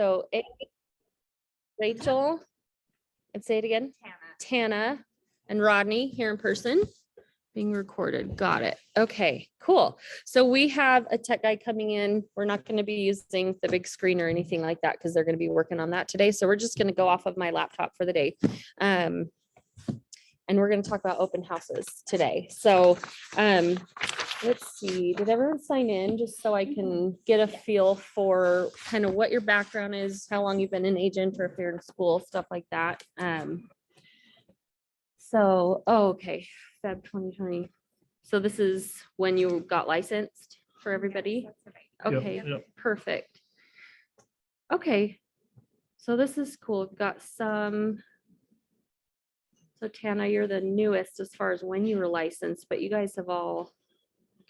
So Rachel, and say it again. Tana and Rodney here in person. Being recorded. Got it. Okay, cool. So we have a tech guy coming in. We're not going to be using the big screen or anything like that because they're going to be working on that today. So we're just going to go off of my laptop for the day. And we're going to talk about open houses today. So let's see, did everyone sign in just so I can get a feel for kind of what your background is, how long you've been an agent, or if you're in school, stuff like that. Okay, Feb 2020. So this is when you got licensed for everybody? Okay, Yep. perfect. Okay, so this is cool. We've got some. So Tana, you're the newest as far as when you were licensed, but you guys have all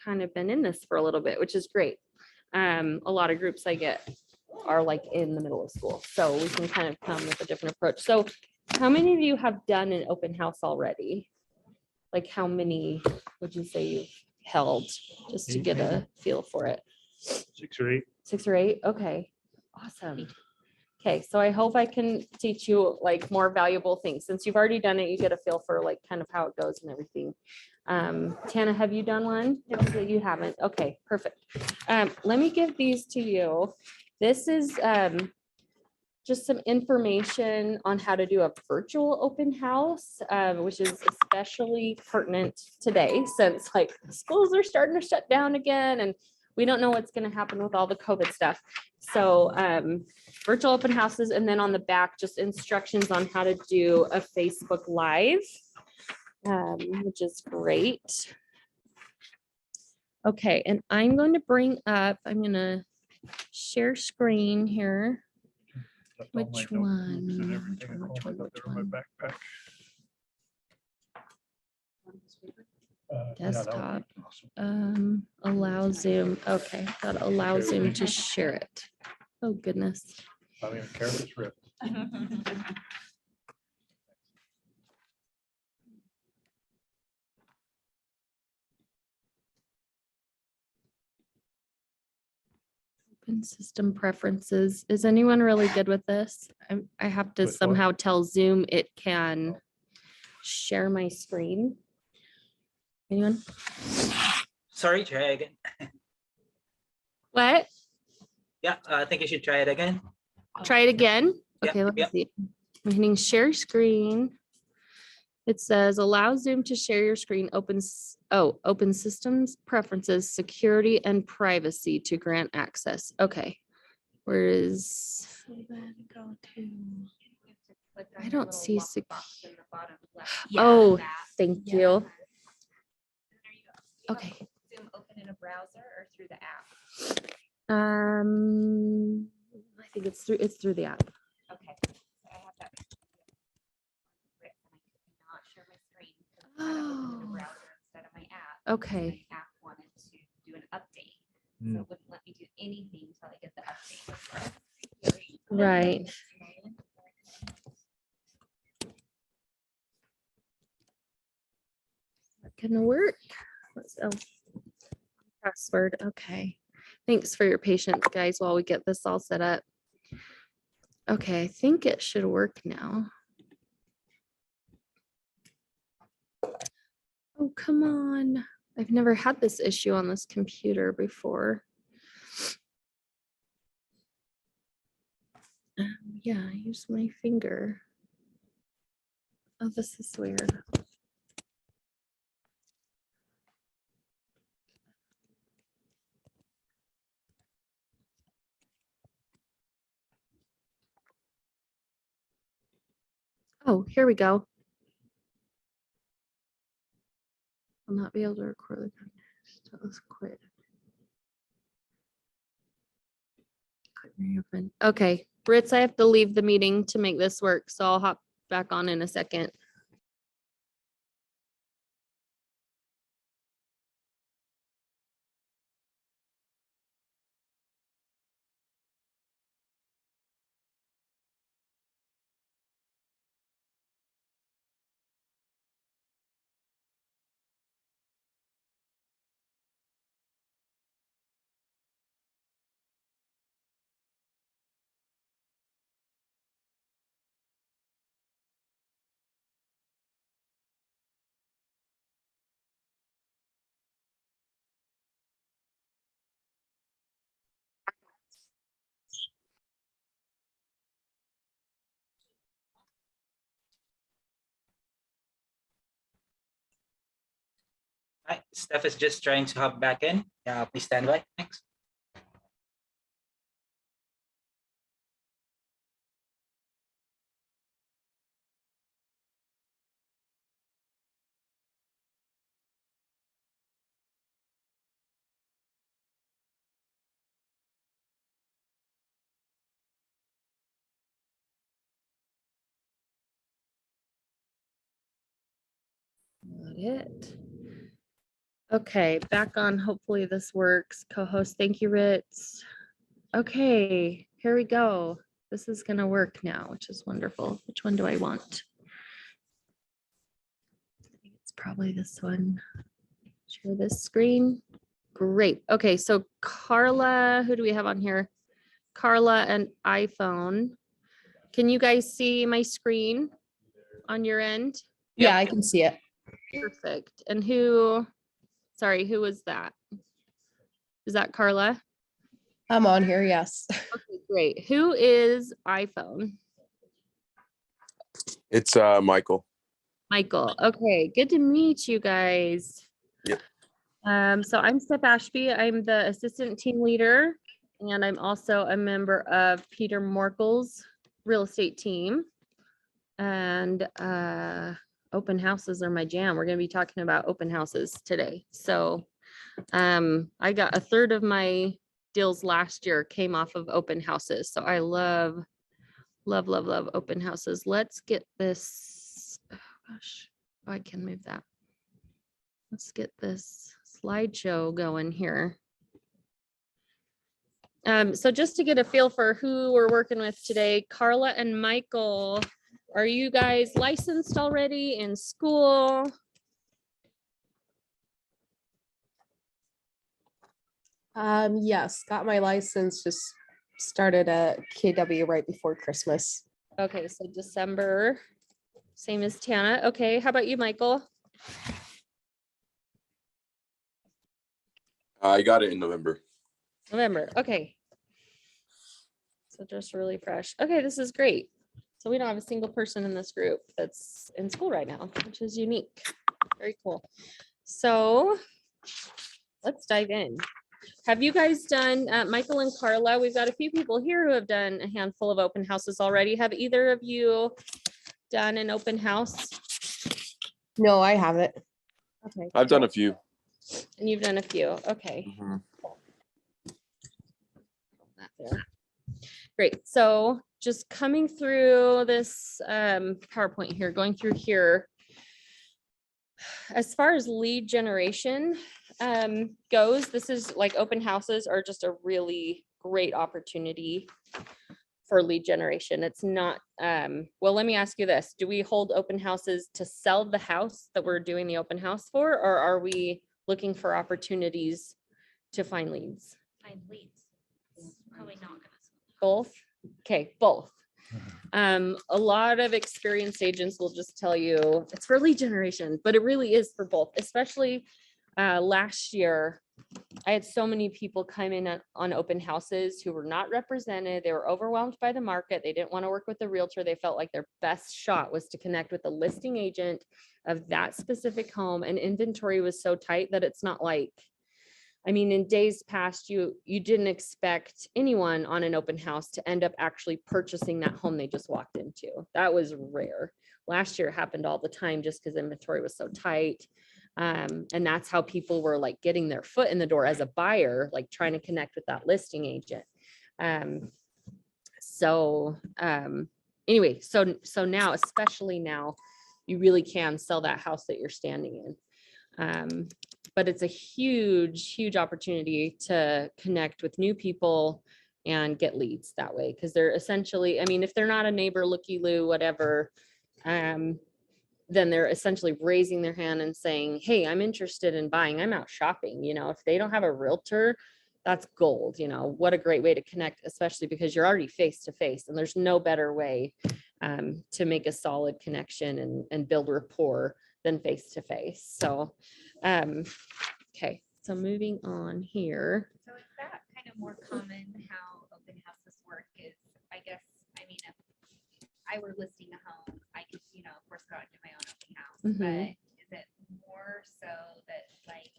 kind of been in this for a little bit, which is great. A lot of groups I get are like in the middle of school, so we can kind of come with a different approach. So how many of you have done an open house already? Like how many would you say you've held, just to get a feel for it? 6 or 8. 6 or 8? Okay, awesome. Okay, so I hope I can teach you like more valuable things. Since you've already done it, you get a feel for like kind of how it goes and everything. Tana, have you done one? No, you haven't. Okay, perfect. Let me give these to you. This is just some information on how to do a virtual open house, which is especially pertinent today since like schools are starting to shut down again and we don't know what's going to happen with all the COVID stuff. So virtual open houses, and then on the back, just instructions on how to do a Facebook Live, which is great. Okay, and I'm going to I'm going to share screen here. Which one? Backpack. Desktop. Allow Zoom. Okay, gotta allow Zoom to share it. Oh, goodness. I don't even care if it's ripped. Open system preferences. Is anyone really good with this? I have to With what? somehow tell Zoom it can share my screen. Anyone? Sorry, try again. What? Yeah, I think you should try it again. Try it again. Yeah, Okay, let's yeah. see. I'm hitting share screen. It says allow Zoom to share your screen, open systems, preferences, security, and privacy to grant access. Okay. Where is go to? I don't see Oh, thank you. Okay. Zoom open in a browser or through the app? I think it's through the app. Okay. I have that. I cannot share my screen because I opened in a browser instead of my app. Okay. My app wanted to do an update. So it wouldn't let me do anything until I get the update. Right. Not gonna work. What's else? Password. Okay. Thanks for your patience, guys, while we get this all set up. Okay, I think it should work now. Oh, come on. I've never had this issue on this computer before. Yeah, I use my finger. Oh, this is weird. Oh, here we go. I'll not be able to record the so let's quit. Okay, Ritz, I have to leave the meeting to make this work, so I'll hop back on in a second. Hi, Steph is just trying to hop back in. Please stand by. Thanks. Got it. Okay, back on. Hopefully this works. Co-host, thank you, Ritz. Okay, here we go. This is gonna work now, which is wonderful. Which one do I want? I think it's probably this one. Share this screen. Great. Okay, so Carla, who do we have on here? Carla and iPhone. Can you guys see my screen on your end? Yeah, I can see it. Perfect. And who, sorry, who was that? Is that Carla? I'm on here, yes. Okay, great. Who is iPhone? It's Michael. Michael. Okay, good to meet you guys. Yep. So I'm Steph Ashby. I'm the assistant team leader, and I'm also a member of Peter Morkel's real estate team. And open houses are my jam. We're gonna be talking about open houses today. So I got a third of my deals last year came off of open houses. So I love open houses. Let's get this, oh gosh, oh, I can move that. Let's get this slideshow going here. So just to get a feel for who we're working with today, Carla and Michael, are you guys licensed already in school? Yes, got my license, just started at KW right before Christmas. Okay, so December, same as Tana. Okay, how about you, Michael? I got it in November. November, okay. So just really fresh. Okay, this is great. So we don't have a single person in this group that's in school right now, which is unique. Very cool. So let's dive in. Have you guys done, Michael and Carla, we've got a few people here who have done a handful of open houses already. Have either of you done an open house? No, I haven't. Okay. I've done a few. And you've done a few, okay. Mhm. That there. Great, so just coming through this PowerPoint here, going through here. As far as lead generation goes, this is like open houses are just a really great opportunity for lead generation. It's not, well, let me ask you this. Do we hold open houses to sell the house that we're doing the open house for, or are we looking for opportunities to find leads? Find leads. It's probably not gonna. Both? Okay, both. A lot of experienced agents will just tell you it's for lead generation, but it really is for both, especially last year. I had so many people come in on open houses who were not represented. They were overwhelmed by the market. They didn't want to work with the realtor. They felt like their best shot was to connect with the listing agent of that specific home, and inventory was so tight that it's not like, I mean, in days past, you didn't expect anyone on an open house to end up actually purchasing that home they just walked into. That was rare. Last year it happened all the time just because inventory was so tight. And that's how people were like getting their foot in the door as a buyer, like trying to connect with that listing agent. Anyway, so now, especially now, you really can sell that house that you're standing in. But it's a huge opportunity to connect with new people and get leads that way. Cause they're essentially, I mean, if they're not a neighbor, looky-loo, whatever, then they're essentially raising their hand and saying, hey, I'm interested in buying, I'm out shopping. You know, if they don't have a realtor, that's gold. You know, what a great way to connect, especially because you're already face to face, and there's no better way to make a solid connection and build rapport than face to face. So, okay, so moving on here. So is that kind of more common how open houses work is, I guess, I mean, if I were listing a home, I could, of course, go out and do my own open house, Mhm. but is it more so that like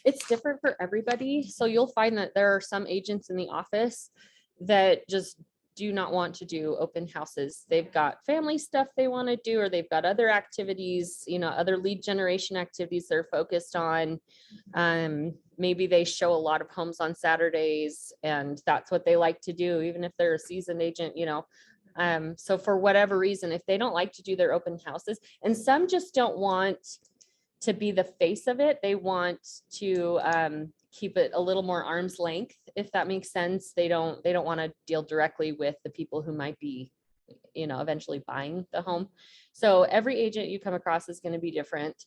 it's different for everybody. So you'll find that there are some agents in the office that just do not want to do open houses. They've got family stuff they want to do, or they've got other activities, other lead generation activities they're focused on. Maybe they show a lot of homes on Saturdays and that's what they like to do, even if they're a seasoned agent, so for whatever reason, if they don't like to do their open houses, and some just don't want to be the face of it, they want to keep it a little more arm's length, if that makes sense. They don't want to deal directly with the people who might be, eventually buying the home. So every agent you come across is going to be different.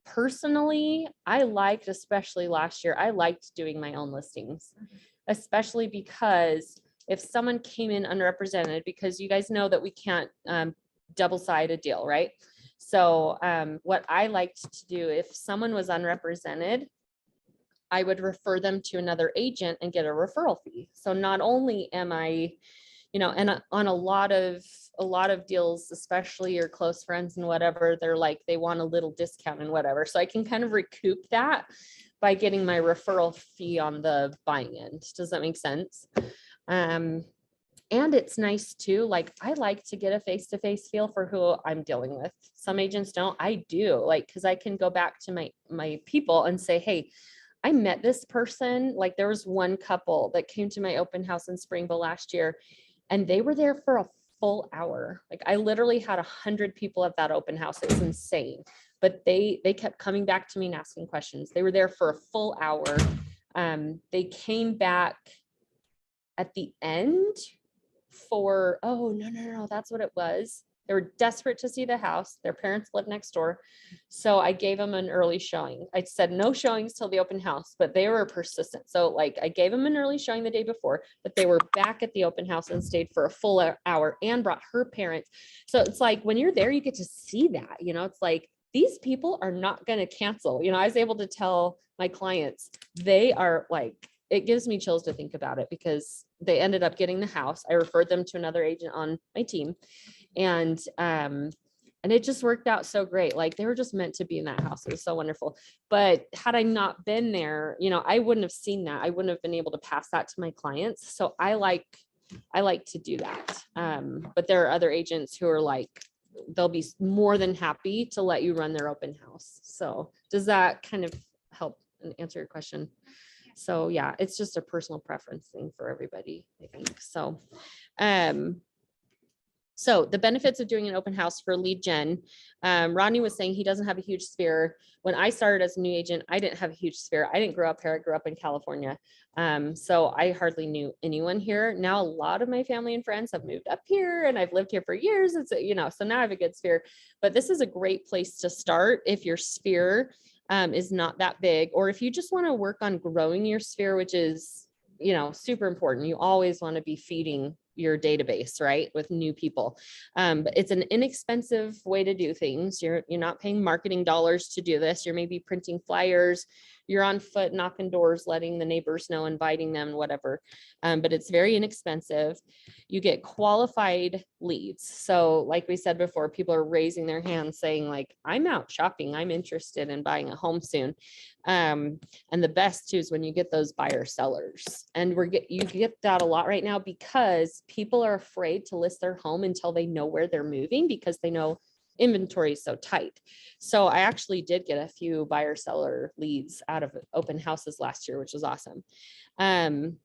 Personally, especially last year, I liked doing my own listings, especially because if someone came in underrepresented, because you guys know that we can't double side a deal, right? So what I liked to do, if someone was unrepresented, I would refer them to another agent and get a referral fee. So not only am I, and on a lot of deals, especially your close friends and whatever, they want a little discount and whatever. So I can kind of recoup that by getting my referral fee on the buying end. Does that make sense? And it's nice too. I like to get a face-to-face feel for who I'm dealing with. Some agents don't. I do, because I can go back to my people and say, hey, I met this person. There was one couple that came to my open house in Springville last year, and they were there for a full hour. I literally had 100 people at that open house. It was insane. But they kept coming back to me and asking questions. They were there for a full hour. They came back at the end for, oh, no, that's what it was. They were desperate to see the house. Their parents lived next door. So I gave them an early showing. I said no showings till the open house, but they were persistent. So I gave them an early showing the day before, but they were back at the open house and stayed for a full hour and brought her parents. So it's when you're there, you get to see that, it's these people are not going to cancel. I was able to tell my clients, they are it gives me chills to think about it, because they ended up getting the house. I referred them to another agent on my team, and it just worked out so great. They were just meant to be in that house. It was so wonderful. But had I not been there, I wouldn't have seen that. I wouldn't have been able to pass that to my clients. So I like to do that. But there are other agents who are they'll be more than happy to let you run their open house. So does that kind of help and answer your question? So yeah, it's just a personal preference thing for everybody, I think. So, so the benefits of doing an open house for lead gen, Rodney was saying he doesn't have a huge sphere. When I started as a new agent, I didn't have a huge sphere. I didn't grow up here. I grew up in California. So I hardly knew anyone here. Now, a lot of my family and friends have moved up here, and I've lived here for years. It's, so now I have a good sphere, but this is a great place to start if your sphere is not that big, or if you just want to work on growing your sphere, which is, super important. You always want to be feeding your database, right, with new people. But it's an inexpensive way to do things. You're not paying marketing dollars to do this. You're maybe printing flyers, you're on foot, knocking doors, letting the neighbors know, inviting them, whatever. But it's very inexpensive. You get qualified leads. So like we said before, people are raising their hands saying I'm out shopping. I'm interested in buying a home soon. And the best too is when you get those buyer sellers, and you get that a lot right now, because people are afraid to list their home until they know where they're moving, because they know inventory is so tight. So I actually did get a few buyer seller leads out of open houses last year, which was awesome.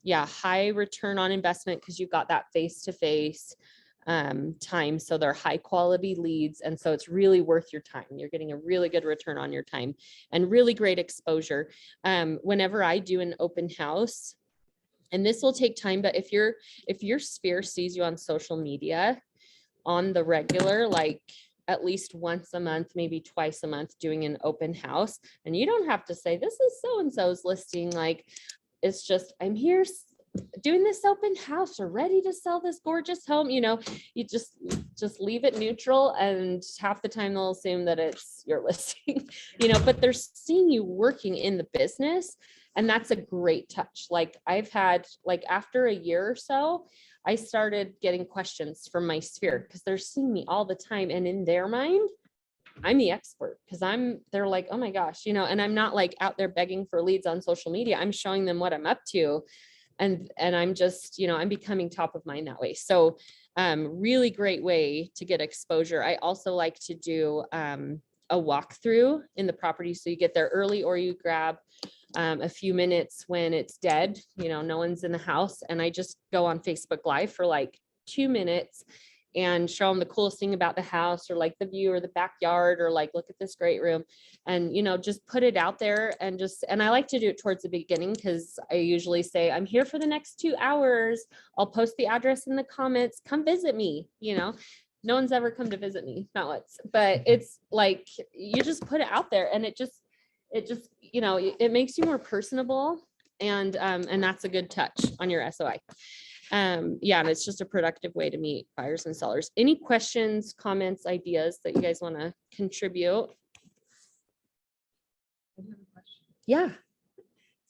Yeah, high return on investment, because you've got that face-to-face time. So they're high quality leads. And so it's really worth your time. You're getting a really good return on your time and really great exposure. Whenever I do an open house, and this will take time, but if your sphere sees you on social media on the regular, at least once a month, maybe twice a month, doing an open house, and you don't have to say, this is so-and-so's listing. It's just, I'm here doing this open house, or ready to sell this gorgeous home. You just leave it neutral, and half the time they'll assume that it's your listing, but they're seeing you working in the business. And that's a great touch. I've had, after a year or so, I started getting questions from my sphere, because they're seeing me all the time. And in their mind, I'm the expert because they're like, oh my gosh, and I'm not like out there begging for leads on social media. I'm showing them what I'm up to. And I'm just, I'm becoming top of mind that way. So really great way to get exposure. I also like to do a walkthrough in the property. So you get there early or you grab a few minutes when it's dead, no one's in the house. And I just go on Facebook Live for like 2 minutes and show them the coolest thing about the house or like the view or the backyard or like, look at this great room and, just put it out there and I like to do it towards the beginning because I usually say, I'm here for the next 2 hours. I'll post the address in the comments, come visit me, no one's ever come to visit me, not once, but it's like, you just put it out there and it just, it makes you more personable and that's a good touch on your SOI. Yeah, and it's just a productive way to meet buyers and sellers. Any questions, comments, ideas that you guys want to contribute? I do have a question. Yeah.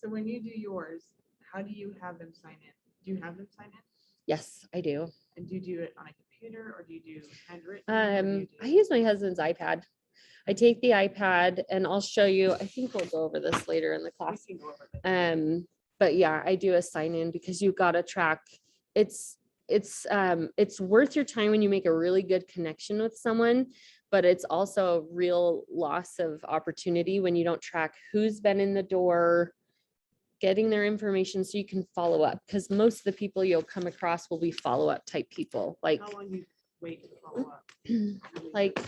So when you do yours, how do you have them sign in? Do you have them sign in? Yes, I do. And do you do it on a computer or do you do handwritten? or do you I do- use my husband's iPad. I take the iPad and I'll show you, I think we'll go over this later in the We class. can go over that. But yeah, I do a sign in because you've got to track. It's worth your time when you make a really good connection with someone, but it's also a real loss of opportunity when you don't track who's been in the door, getting their information so you can follow up. Because most of the people you'll come across will be follow-up type people, like How long do you wait to follow up? like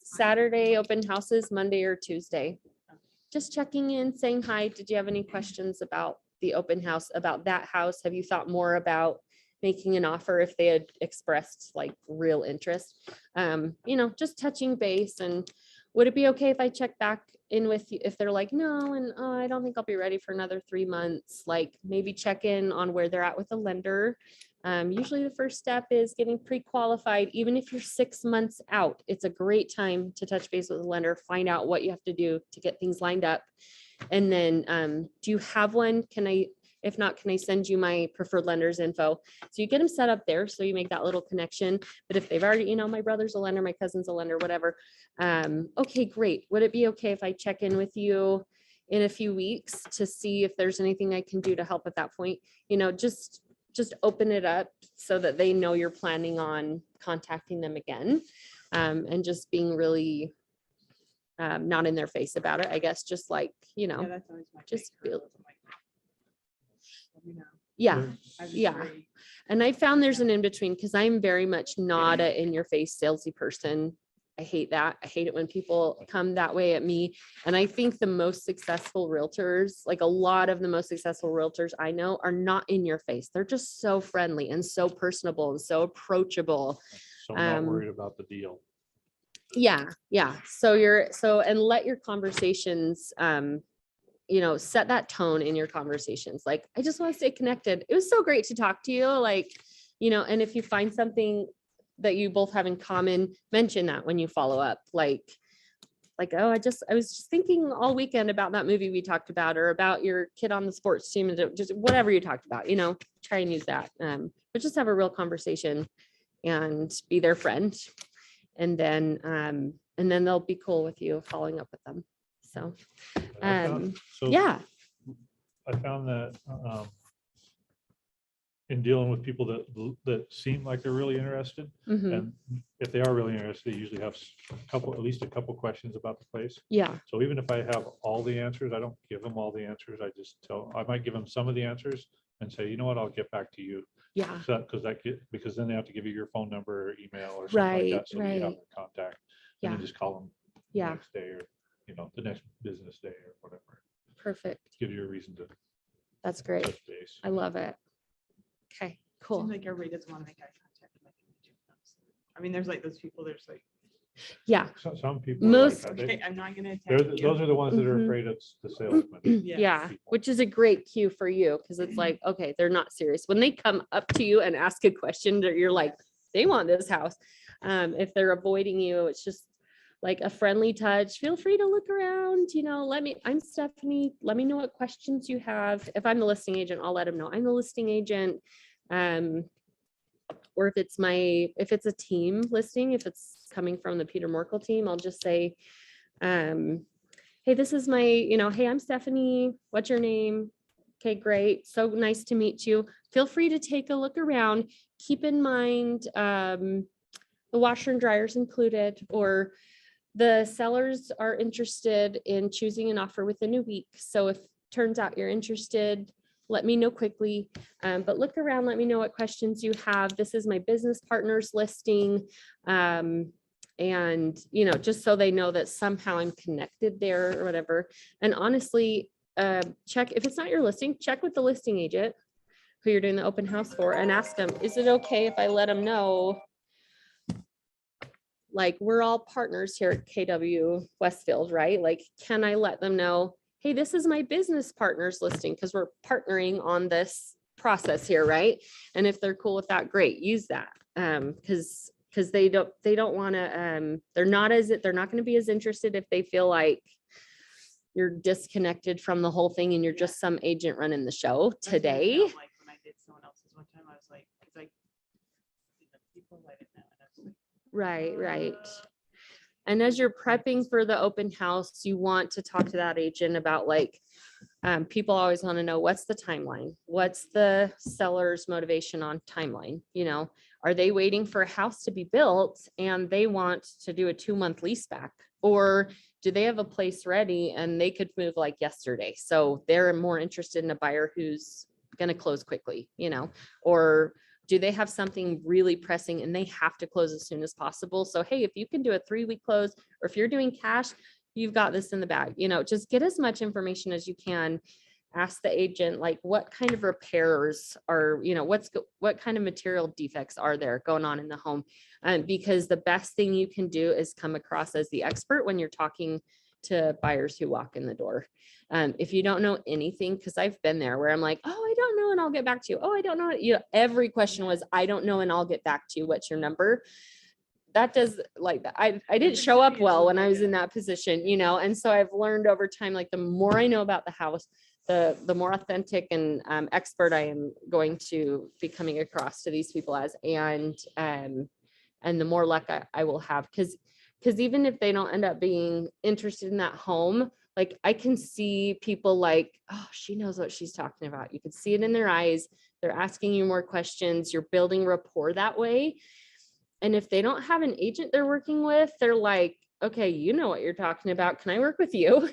Saturday open houses, Monday or Tuesday. Just checking in, saying hi. Did you have any questions about the open house, about that house? Have you thought more about making an offer if they had expressed like real interest? Just touching base. And would it be okay if I check back in with you if they're like, no, and oh, I don't think I'll be ready for another 3 months, like maybe check in on where they're at with the lender. Usually the first step is getting pre-qualified. Even if you're 6 months out, it's a great time to touch base with the lender, find out what you have to do to get things lined up. And then, do you have one? If not, can I send you my preferred lender's info? So you get them set up there. So you make that little connection. But if they've already, my brother's a lender, my cousin's a lender, whatever. Okay, great. Would it be okay if I check in with you in a few weeks to see if there's anything I can do to help at that point? Just open it up so that they know you're planning on contacting them again, and just being really not in their face about it, I guess, just like, Yeah, that's always my just big feel- hurdle. I'm like, let me know. yeah. I was Yeah. very- And I found there's an in-between because I'm very much not a in-your-face salesy person. I hate that. I hate it when people come that way at me. And I think the most successful realtors, like a lot of the most successful realtors I know, are not in your face. They're just so friendly and so personable and so approachable. So I'm not Um, worried about the deal. Yeah. So and let your conversations, set that tone in your conversations. Like, I just want to stay connected. It was so great to talk to you. Like, and if you find something that you both have in common, mention that when you follow up. Like, oh, I was just thinking all weekend about that movie we talked about, or about your kid on the sports team, and just whatever you talked about, try and use that. But just have a real conversation and be their friend. And then they'll be cool with you following up with them. So, So yeah. I found that in dealing with people that seem like they're really interested, Mhm. and if they are really interested, they usually have at least a couple questions about the place. Yeah. So even if I have all the answers, I don't give them all the answers. I might give them some of the answers and say, you know what, I'll get back to you. Yeah. Because then they have to give you your phone number or email or something like Right. that. So that you have Right. their contact. And Yeah. then just call them the Yeah. next day, or, the next business day or whatever. Perfect. Give you a reason to That's great. touch base. I love it. Okay, cool. Seems like everybody doesn't want to make eye contact. with, like, I mean, there's like those people, there's like, Yeah. Some people. are like Most- that. okay, I'm not gonna They're attack you. those are the ones that are Mhm. afraid of the salesman. Yes. Yeah. people. Which is a great cue for you, because it's like, okay, they're not serious. When they come up to you and ask a question, you're like, they want this house. If they're avoiding you, it's just like a friendly touch. Feel free to look around, I'm Stephanie. Let me know what questions you have. If I'm the listing agent, I'll let them know I'm the listing agent. Or if it's a team listing, if it's coming from the Peter Morkel team, I'll just say, hey, this is my, hey, I'm Stephanie. What's your name? Okay, great. So nice to meet you. Feel free to take a look around. Keep in mind, the washer and dryers included, or the sellers are interested in choosing an offer within a week. So if turns out you're interested, let me know quickly. But look around, let me know what questions you have. This is my business partners listing. And, just so they know that somehow I'm connected there or whatever. And honestly, check, if it's not your listing, check with the listing agent who you're doing the open house for and ask them, is it okay if I let them know, like, we're all partners here at KW Westfield, right? Like, can I let them know, hey, this is my business partners listing, because we're partnering on this process here, right? And if they're cool with that, great, use that. Because they don't want to, they're not going to be as interested if they feel like you're disconnected from the whole thing and you're just some agent running the show That's what it today. felt like when I did someone else's one time, I was like, cause people let it know. And I was like, Right. And as you're prepping for the open house, you want to talk to that agent about, like, people always want to know, what's the timeline? What's the seller's motivation on timeline? Are they waiting for a house to be built and they want to do a 2-month lease back? Or do they have a place ready and they could move like yesterday? So they're more interested in a buyer who's going to close quickly, or do they have something really pressing and they have to close as soon as possible? So, hey, if you can do a 3-week close, or if you're doing cash, you've got this in the bag. Just get as much information as you can. Ask the agent, like, what kind of repairs are, what kind of material defects are there going on in the home? Because the best thing you can do is come across as the expert when you're talking to buyers who walk in the door. If you don't know anything, because I've been there where I'm like, oh, I don't know, and I'll get back to you. Oh, I don't know. Every question was, I don't know, and I'll get back to you. What's your number? That does, like, I didn't show up well when I was in that position, and so I've learned over time, like, the more I know about the house, the more authentic and expert I am going to be coming across to these people as, and the more luck I will have. Because even if they don't end up being interested in that home, like, I can see people like, oh, she knows what she's talking about. You can see it in their eyes. They're asking you more questions. You're building rapport that way. And if they don't have an agent they're working with, they're like, okay, you know what you're talking about. Can I work with you?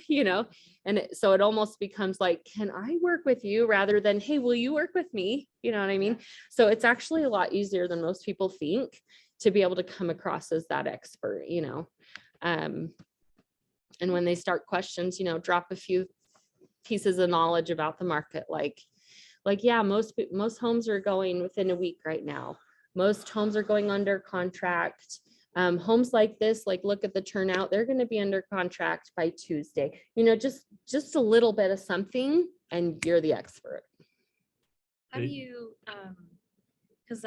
And so it almost becomes like, can I work with you, rather than, hey, will you work with me? You know what I mean? So it's actually a lot easier than most people think to be able to come across as that expert, and when they start questions, drop a few pieces of knowledge about the market. Like, yeah, most homes are going within a week right now. Most homes are going under contract. Homes like this, like, look at the turnout, they're going to be under contract by Tuesday. Just a little bit of something, and you're the expert. How do you, because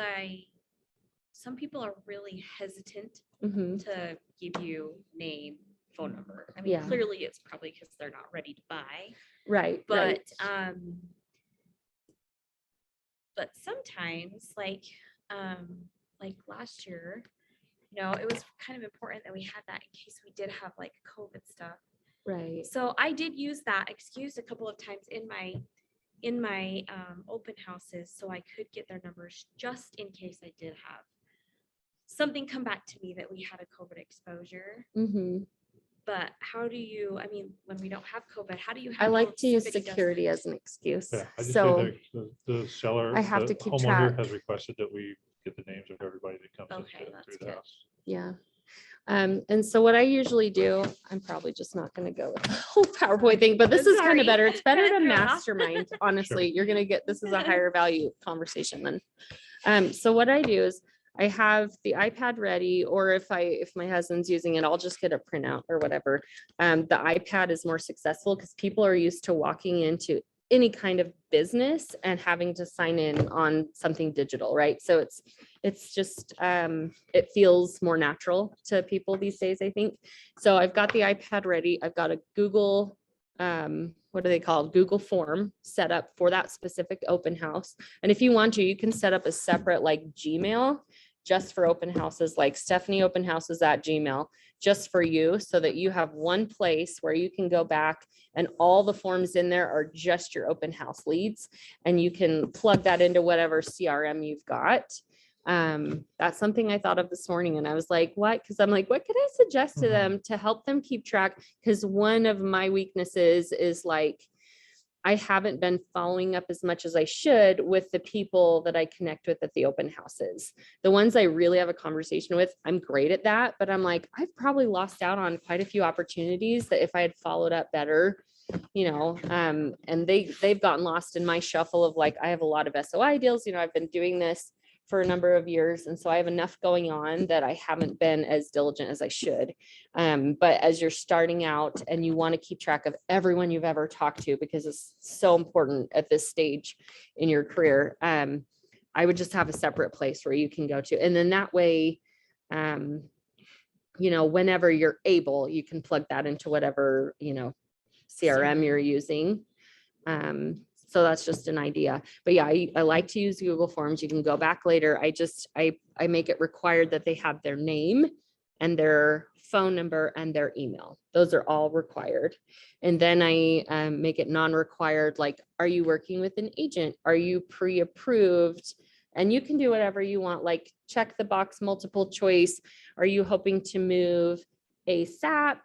some people are really hesitant Mhm. to give you name, phone number. I mean, Yeah. clearly it's probably because they're not ready to buy, Right. but sometimes, like last year, it was kind of important that we had that in case we did have like COVID stuff. Right. So I did use that excuse a couple of times in my open houses, so I could get their numbers just in case I did have something come back to me that we had a COVID exposure. Mm-hmm. But how do you, I mean, when we don't have COVID, how do you? I like handle to use somebody security doesn't- as an excuse. Yeah, I just So say the seller, I have the to keep homeowner track. has requested that we get the names of everybody that comes Okay, into that's through the good. house. yeah. And so what I usually do, I'm probably just not going to go with the whole PowerPoint thing, but this is kind Sorry. of better. It's better to Throw it off. mastermind. Honestly, you're going to get, this is a higher value conversation then. So what I do is I have the iPad ready, or if my husband's using it, I'll just get a printout or whatever. The iPad is more successful because people are used to walking into any kind of business and having to sign in on something digital, right? So it's just, it feels more natural to people these days, I think. So I've got the iPad ready. I've got a Google, what are they called? Google form set up for that specific open house. And if you want to, you can set up a separate like Gmail just for open houses, like Stephanie Open Houses at Gmail, just for you, so that you have one place where you can go back and all the forms in there are just your open house leads. And you can plug that into whatever CRM you've got. That's something I thought of this morning, and I was like, what? Because I'm like, what could I suggest to them to help them keep track? Because one of my weaknesses is like, I haven't been following up as much as I should with the people that I connect with at the open houses. The ones I really have a conversation with, I'm great at that, but I'm like, I've probably lost out on quite a few opportunities that if I had followed up better, and they've gotten lost in my shuffle of like, I have a lot of SOI deals, I've been doing this for a number of years. And so I have enough going on that I haven't been as diligent as I should. But as you're starting out and you want to keep track of everyone you've ever talked to, because it's so important at this stage in your career, I would just have a separate place where you can go to. And then that way, whenever you're able, you can plug that into whatever, CRM you're using. So that's just an idea. But yeah, I like to use Google Forms. You can go back later. I make it required that they have their name and their phone number and their email. Those are all required. And then I make it non-required. Like, are you working with an agent? Are you pre-approved? And you can do whatever you want, like check the box, multiple choice. Are you hoping to move ASAP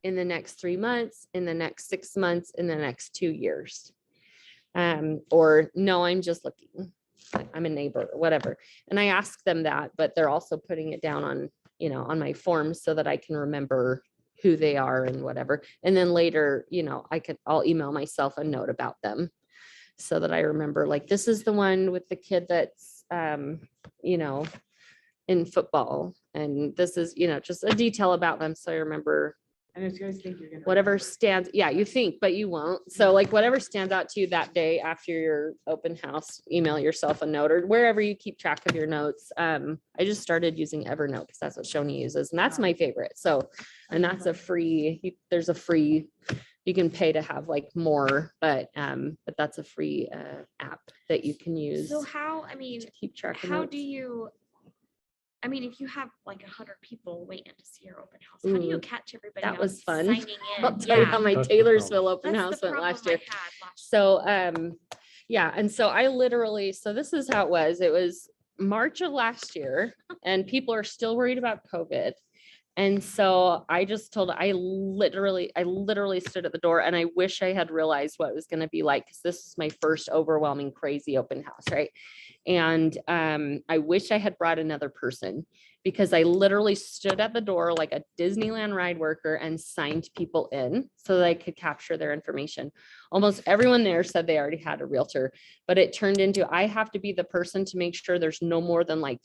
in the next 3 months, in the next 6 months, in the next 2 years? Or no, I'm just looking, I'm a neighbor, whatever. And I ask them that, but they're also putting it down on, my forms so that I can remember who they are and whatever. And then later, I'll email myself a note about them so that I remember, like, this is the one with the kid that's, in football. And this is, just a detail about them. So I remember And if you guys think you're gonna. whatever remember. stands, yeah, you think, but you won't. So like whatever stands out to you that day after your open house, email yourself a note or wherever you keep track of your notes. I just started using Evernote because that's what Shoni uses and that's my favorite. So, and that's a free, there's a free, you can pay to have like more, but that's a free app that you can use So how, to keep track of how notes. do you, if you have like 100 people waiting to see your open house, how do you Ooh, catch everybody that was else fun. signing in? I'll tell you how my That's the Taylorsville open That's house the went problem last year. I had last So, yeah, and so I literally, so this is how it was March of last year and people are still worried about COVID. And so I just told, I literally stood at the door and I wish I had realized what it was going to be like, because this is my first overwhelming, crazy open house. Right. And I wish I had brought another person, because I literally stood at the door like a Disneyland ride worker and signed people in so that I could capture their information. Almost everyone there said they already had a realtor, but it turned into, I have to be the person to make sure there's no more than like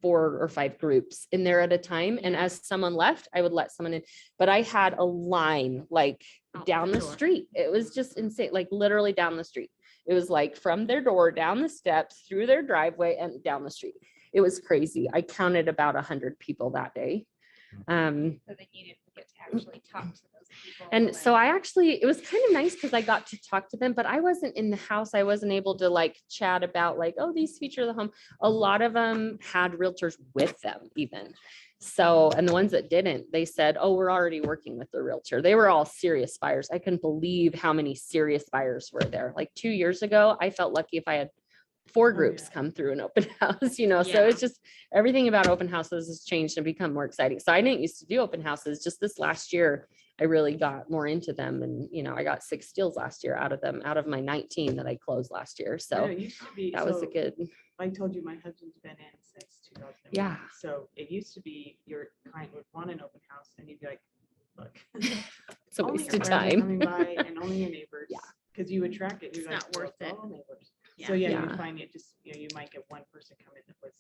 4 or 5 groups in there at a time. And as someone left, I would let someone in, but I had a line like Out down the the door. street. It was just insane, like literally down the street. It was like from their door, down the steps, through their driveway and down the street. It was crazy. I counted about 100 people that day. So then you didn't get to actually talk to those people. And so it was kind of nice because I got to talk to them, but I wasn't in the house. I wasn't able to like chat about like, oh, these features of the home. A lot of them had realtors with them even. So, and the ones that didn't, they said, oh, we're already working with the realtor. They were all serious buyers. I couldn't believe how many serious buyers were there. Like 2 years ago, I felt lucky if I had 4 groups come through an open house, so Yeah. it's just everything about open houses has changed and become more exciting. So I didn't used to do open houses. Just this last year, I really got more into them. And, I got 6 deals last year out of my 19 that I closed last year. Yeah, So it used to be- that was a so good, I told you, my husband's been in since 2001. Yeah. So it used to be your client would want an open house and you'd be like, look. it's a only waste your of friends are time. coming by and only your neighbors. Yeah. Because you would track it. You're It's like, not worth "Well, it." all neighbors. So yeah, Yeah. you find it just, you might get one person come in that was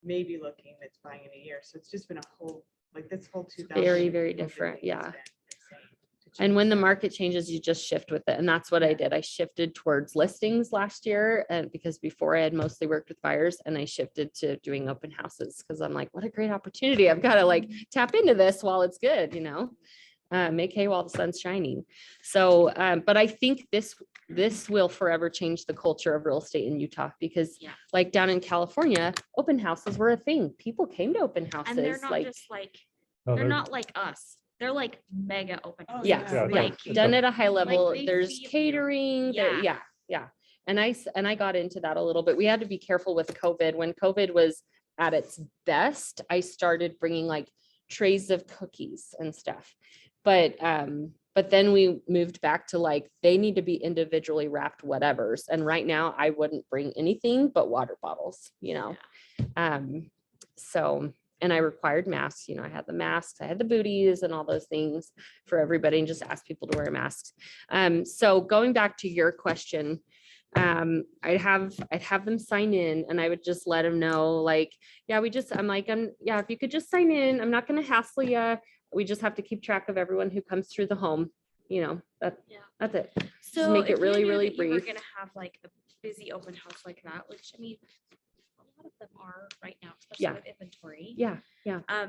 maybe looking that's buying in a year. So it's just been a whole, like this whole 2000. very, very COVID different, thing has yeah. been insane to And change when the that. market changes, you just shift with it. And that's what I did. I shifted towards listings last year, and because before I had mostly worked with buyers, and I shifted to doing open houses because I'm like, what a great opportunity. I've got to like tap into this while it's good, make hay while the sun's shining. So, but I think this will forever change the culture of real estate in Utah, because Yeah. like down in California, open houses were a thing. People came to open And they're houses, not like, just like, No, they're not like us. They're like mega open. Oh, houses. yeah, Yeah, yeah, Like, it's done a- at a high level. they There's feed you. catering, Yeah. yeah. And I got into that a little bit. We had to be careful with COVID. When COVID was at its best, I started bringing like trays of cookies and stuff. But then we moved back to like, they need to be individually wrapped whatevers. And right now I wouldn't bring anything but water bottles, So, and I required masks, I had the masks, I had the booties and all those things for everybody, and just asked people to wear masks. So going back to your question, I'd have them sign in, and I would just let them know, like, yeah, if you could just sign in, I'm not going to hassle you. We just have to keep track of everyone who comes through the home, that's it. so make it if we really, knew really that you were brief. gonna have like a busy open house like that, which I mean, a lot of them are right now, especially Yeah. with inventory. Yeah. I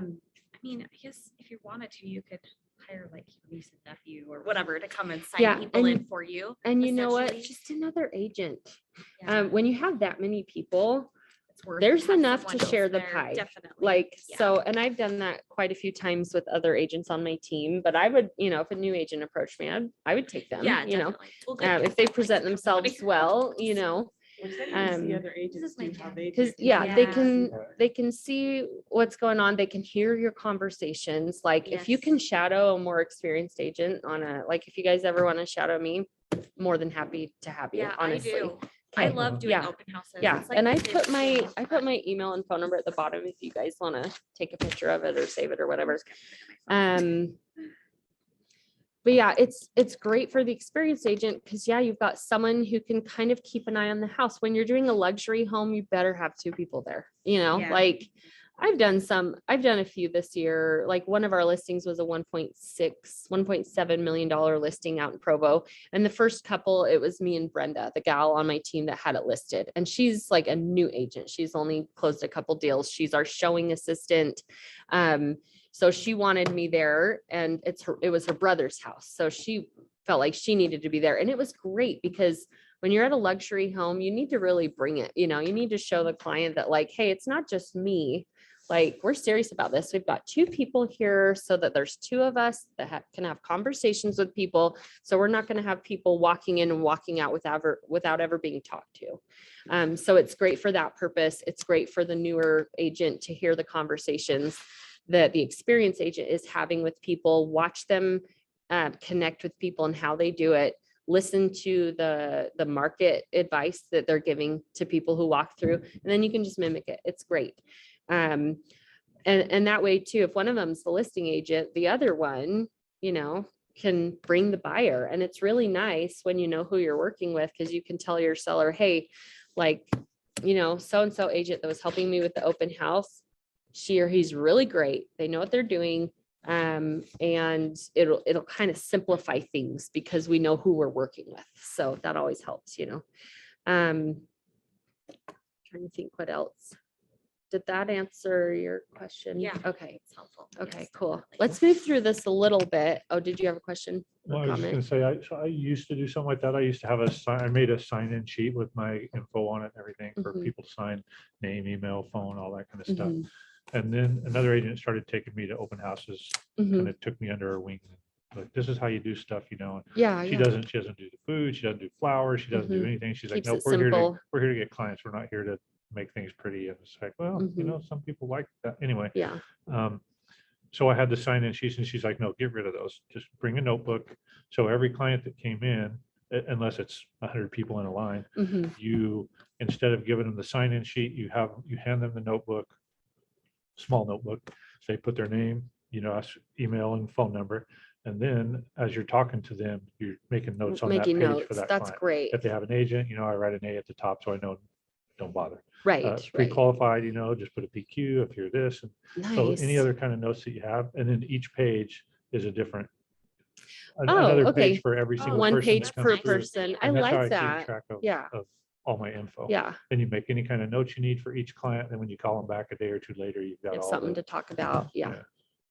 mean, I guess if you wanted to, you could hire like your niece and nephew or whatever to come and sign Yeah, people in and- for you. And you know what? essentially. Just another agent. Yeah, When you have that many people, it's worth there's to have enough someone to else share the there, pie. Definitely. like, Yeah. so, and I've done that quite a few times with other agents on my team, but I would, if a new agent approached me, I would take them, Yeah, definitely. Well, good, if they 'cause present like, somebody- themselves well, Which then you can see Um, other agents is my do how dad. they do. because it, yeah, you they can can, see that. they can see what's going on. They can hear your conversations. Like if you can Yes. shadow a more experienced agent like if you guys ever want to shadow me, more than happy to have you, Yeah, honestly. I do. I Okay. love doing Yeah. open houses. Yeah, It's like and my I favorite put my, thing, I but- put my email and phone number at the bottom if you guys want to take a picture of it or save it or whatever. But yeah, it's great for the experienced agent, because you've got someone who can kind of keep an eye on the house. When you're doing a luxury home, you better have two people there, Yeah. like I've done a few this year. Like one of our listings was a $1.7 million listing out in Provo. And the first couple, it was me and Brenda, the gal on my team that had it listed. And she's like a new agent. She's only closed a couple deals. She's our showing assistant. So she wanted me there, and it was her brother's house. So she felt like she needed to be there. And it was great, because when you're at a luxury home, you need to really bring it, you need to show the client that like, hey, it's not just me. Like, we're serious about this. We've got two people here, so that there's two of us that can have conversations with people. So we're not going to have people walking in and walking out without ever being talked to. So it's great for that purpose. It's great for the newer agent to hear the conversations that the experienced agent is having with people, watch them connect with people and how they do it, listen to the market advice that they're giving to people who walk through, and then you can just mimic it. It's great. And that way too, if one of them's the listing agent, the other one, can bring the buyer. And it's really nice when you know who you're working with, because you can tell your seller, hey, like, so-and-so agent that was helping me with the open house, she or he's really great. They know what they're doing. And it'll kind of simplify things because we know who we're working with. So that always helps, trying to think what else. Did that answer your question? Yeah. Okay. It's helpful. Okay, Yes, cool. definitely. Let's move through this a little bit. Oh, did you have a question? Well, or I was just comment? gonna say, I used to do something like that. I used to have I made a sign-in sheet with my info on it and everything for Mhm. people to sign, name, email, phone, all that kind of stuff. Mhm, And then another agent started taking me to open houses, mhm. kind of took me under her wing. Like, this is how you do stuff, and Yeah, she yeah. doesn't do the food, she doesn't do flowers, she doesn't do Mhm. anything. She's like, Keeps no, it simple. we're here to get clients. We're not here to make things pretty. And it's like, well, Mhm. some people like that anyway. Yeah. So I had the sign in sheets, and she's like, no, get rid of those. Just bring a notebook. So every client that came in, unless it's 100 people in a line, Mhm. you, instead of giving them the sign in sheet, you hand them the notebook, small notebook. They put their name, email and phone number. And then as you're talking to them, you're making notes on that Making page notes. for that That's client. great. If they have an agent, I write an A at the top, so I know, don't bother. Right, right. Pre-qualified, just put a PQ if you're this. And so any Nice. other kind of notes that you have, and then each page is a different. Oh, Another okay. page for every single One person. page that per comes through. person. I And that's how like keep that. track of, Yeah. of all my info. Yeah. And you make any kind of notes you need for each client. And when you call them back a day or two later, you've got Have all something the. to talk about. Yeah.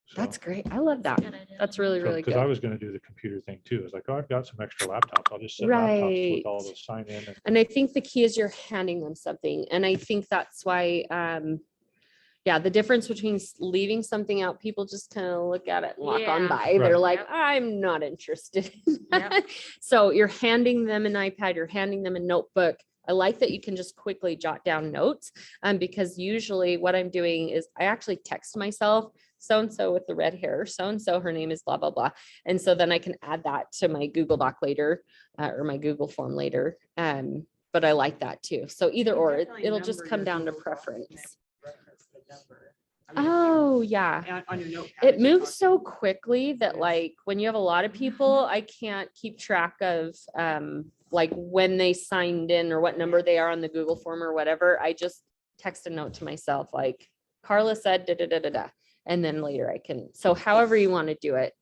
So- That's great. I love that. Good idea. That's really, really Because I good. was gonna do the computer thing too. It's like, oh, I've got some extra laptops. I'll just set laptops with all Right. the sign in and And I think the key is you're handing them something. And I think that's why, yeah, the difference between leaving something out, people just kind of look at it and walk on Yeah. by. They're Right. like, Yep. I'm not interested. Yep. So you're handing them an iPad, you're handing them a notebook. I like that you can just quickly jot down notes, because usually what I'm doing is I actually text myself, so-and-so with the red hair, so-and-so, her name is blah, blah, blah. And so then I can add that to my Google Doc later, or my Google form later. But I like that too. So either You or, definitely it'll just number come your down to Google Docs and preference. then reference the number. I mean, if you- Oh, yeah. On your notepad. It if you're moves so talking- quickly that Yes. like when you have a lot of people, I can't keep track of like when they signed in or what number they are on the Google form or whatever. I just text a note to myself like Carla said da da da da da. And then later I can, so however you want to do it.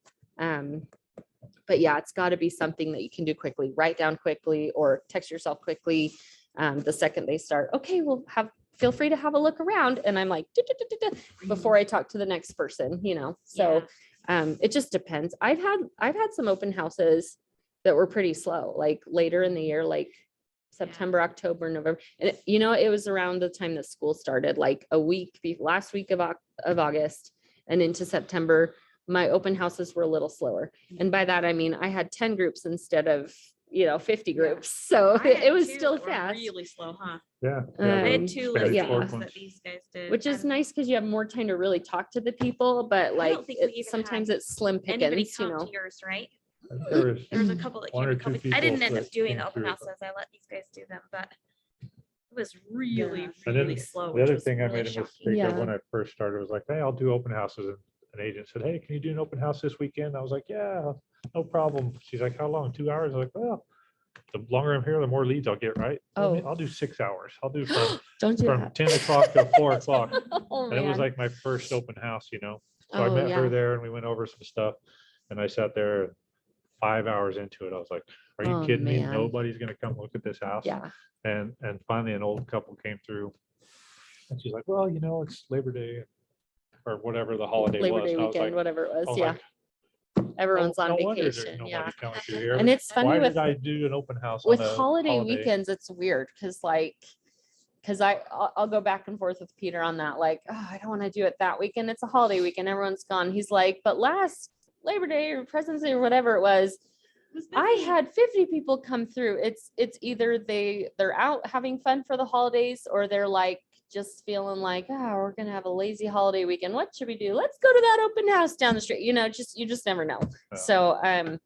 But yeah, it's got to be something that you can do quickly, write down quickly or text yourself quickly. The second they start, okay, we'll feel free to have a look around. And I'm like, "Da, da, da, da, da," before I talk to the next person, so it just depends. I've had some open houses that were pretty slow, like later in the year, like September, October, November. And it was around the time that school started, like last week of August and into September. My open houses were a little slower. And by that, I mean, I had 10 groups instead of, 50 groups. So I had it was two still that were fast. Really slow, huh? yeah. Um, I the had two but Spanish yeah. fork listings ones. that these guys did. Which is and nice because you have more time to really talk to the people, but like don't think we even sometimes had it's slim Anybody pickings, come to yours, right? There was There was a couple that One came or a couple. two I didn't people end up that doing came the open through, houses. I let these guys do them, but it was really, And then really slow. the which other was thing I really made a shocking. mistake of Yeah. when I first started was like, hey, I'll do open houses. And an agent said, hey, can you do an open house this weekend? I was like, yeah, no problem. She's like, how long? 2 hours? I was like, well, the longer I'm here, the more leads I'll get, right? Oh. I'll do 6 hours. I'll do from, Don't do from that. 10 o'clock to 4 o'clock. Oh, And it was man. like my first open house, So I Oh, met her yeah. there and we went over some stuff. And I sat there 5 hours into it. I was like, are you Oh, kidding me? man. Nobody's gonna come look at this house. Yeah. And finally an old couple came through. And she's like, well, it's Labor Day or whatever the holiday Labor was. Day And I was weekend, like, whatever it I was. was Yeah. like, Everyone's no on wonder there's vacation. Yeah. nobody coming through here. And it's funny Why with did I do an open house with on a holiday weekends, it's weird because I'll go back and forth with Peter on that. Like, oh, I don't want to do it that weekend. It's a holiday weekend. Everyone's gone. He's like, but last Labor Day or President's Day or whatever it was, I had 50 people come through. It's either they're out having fun for the holidays or they're like just feeling like, oh, we're gonna have a lazy holiday weekend. What should we do? Let's go to that open house down the street. You just never know. Yeah. So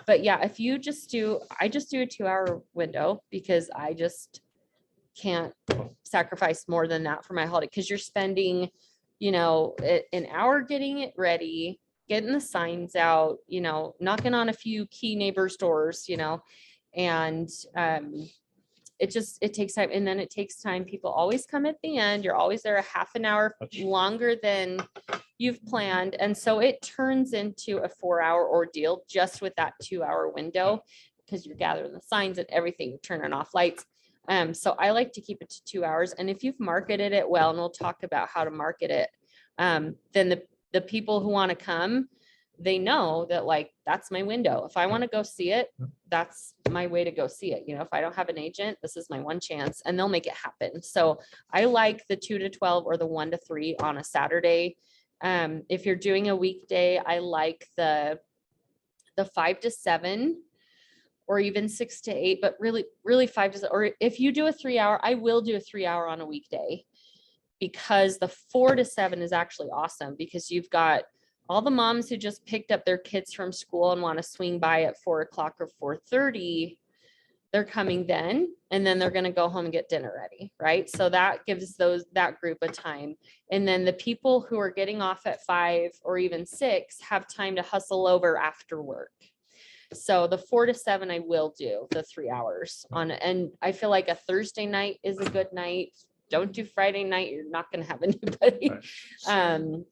but yeah, if you I just do a 2-hour window because I just can't sacrifice more than that for my holiday because you're spending, an hour getting it ready, getting the signs out, knocking on a few key neighbors' doors, and it takes time. And then it takes time. People always come at the end. You're always there a half an hour longer than you've planned. And so it turns into a 4-hour ordeal just with that 2-hour window because you're gathering the signs and everything, turning off lights. So I like to keep it to 2 hours. And if you've marketed it well, and we'll talk about how to market it, then the people who want to come, they know that like, that's my window. If I want to go see it, that's my way to go see it. If I don't have an agent, this is my one chance and they'll make it happen. So I like the 2 to 12 or the 1 to 3 on a Saturday. If you're doing a weekday, I like the 5 to 7 or even 6 to 8, but really 5 to 7, or if you do a 3-hour, I will do a 3-hour on a weekday because the 4 to 7 is actually awesome because you've got all the moms who just picked up their kids from school and want to swing by at 4 o'clock or 4:30. They're coming then, and then they're going to go home and get dinner ready. Right. So that gives that group a time. And then the people who are getting off at 5 or even 6 have time to hustle over after work. So the 4 to 7, I will do the 3 hours on, and I feel like a Thursday night is a good night. Don't do Friday night. You're not going to have anybody. Right.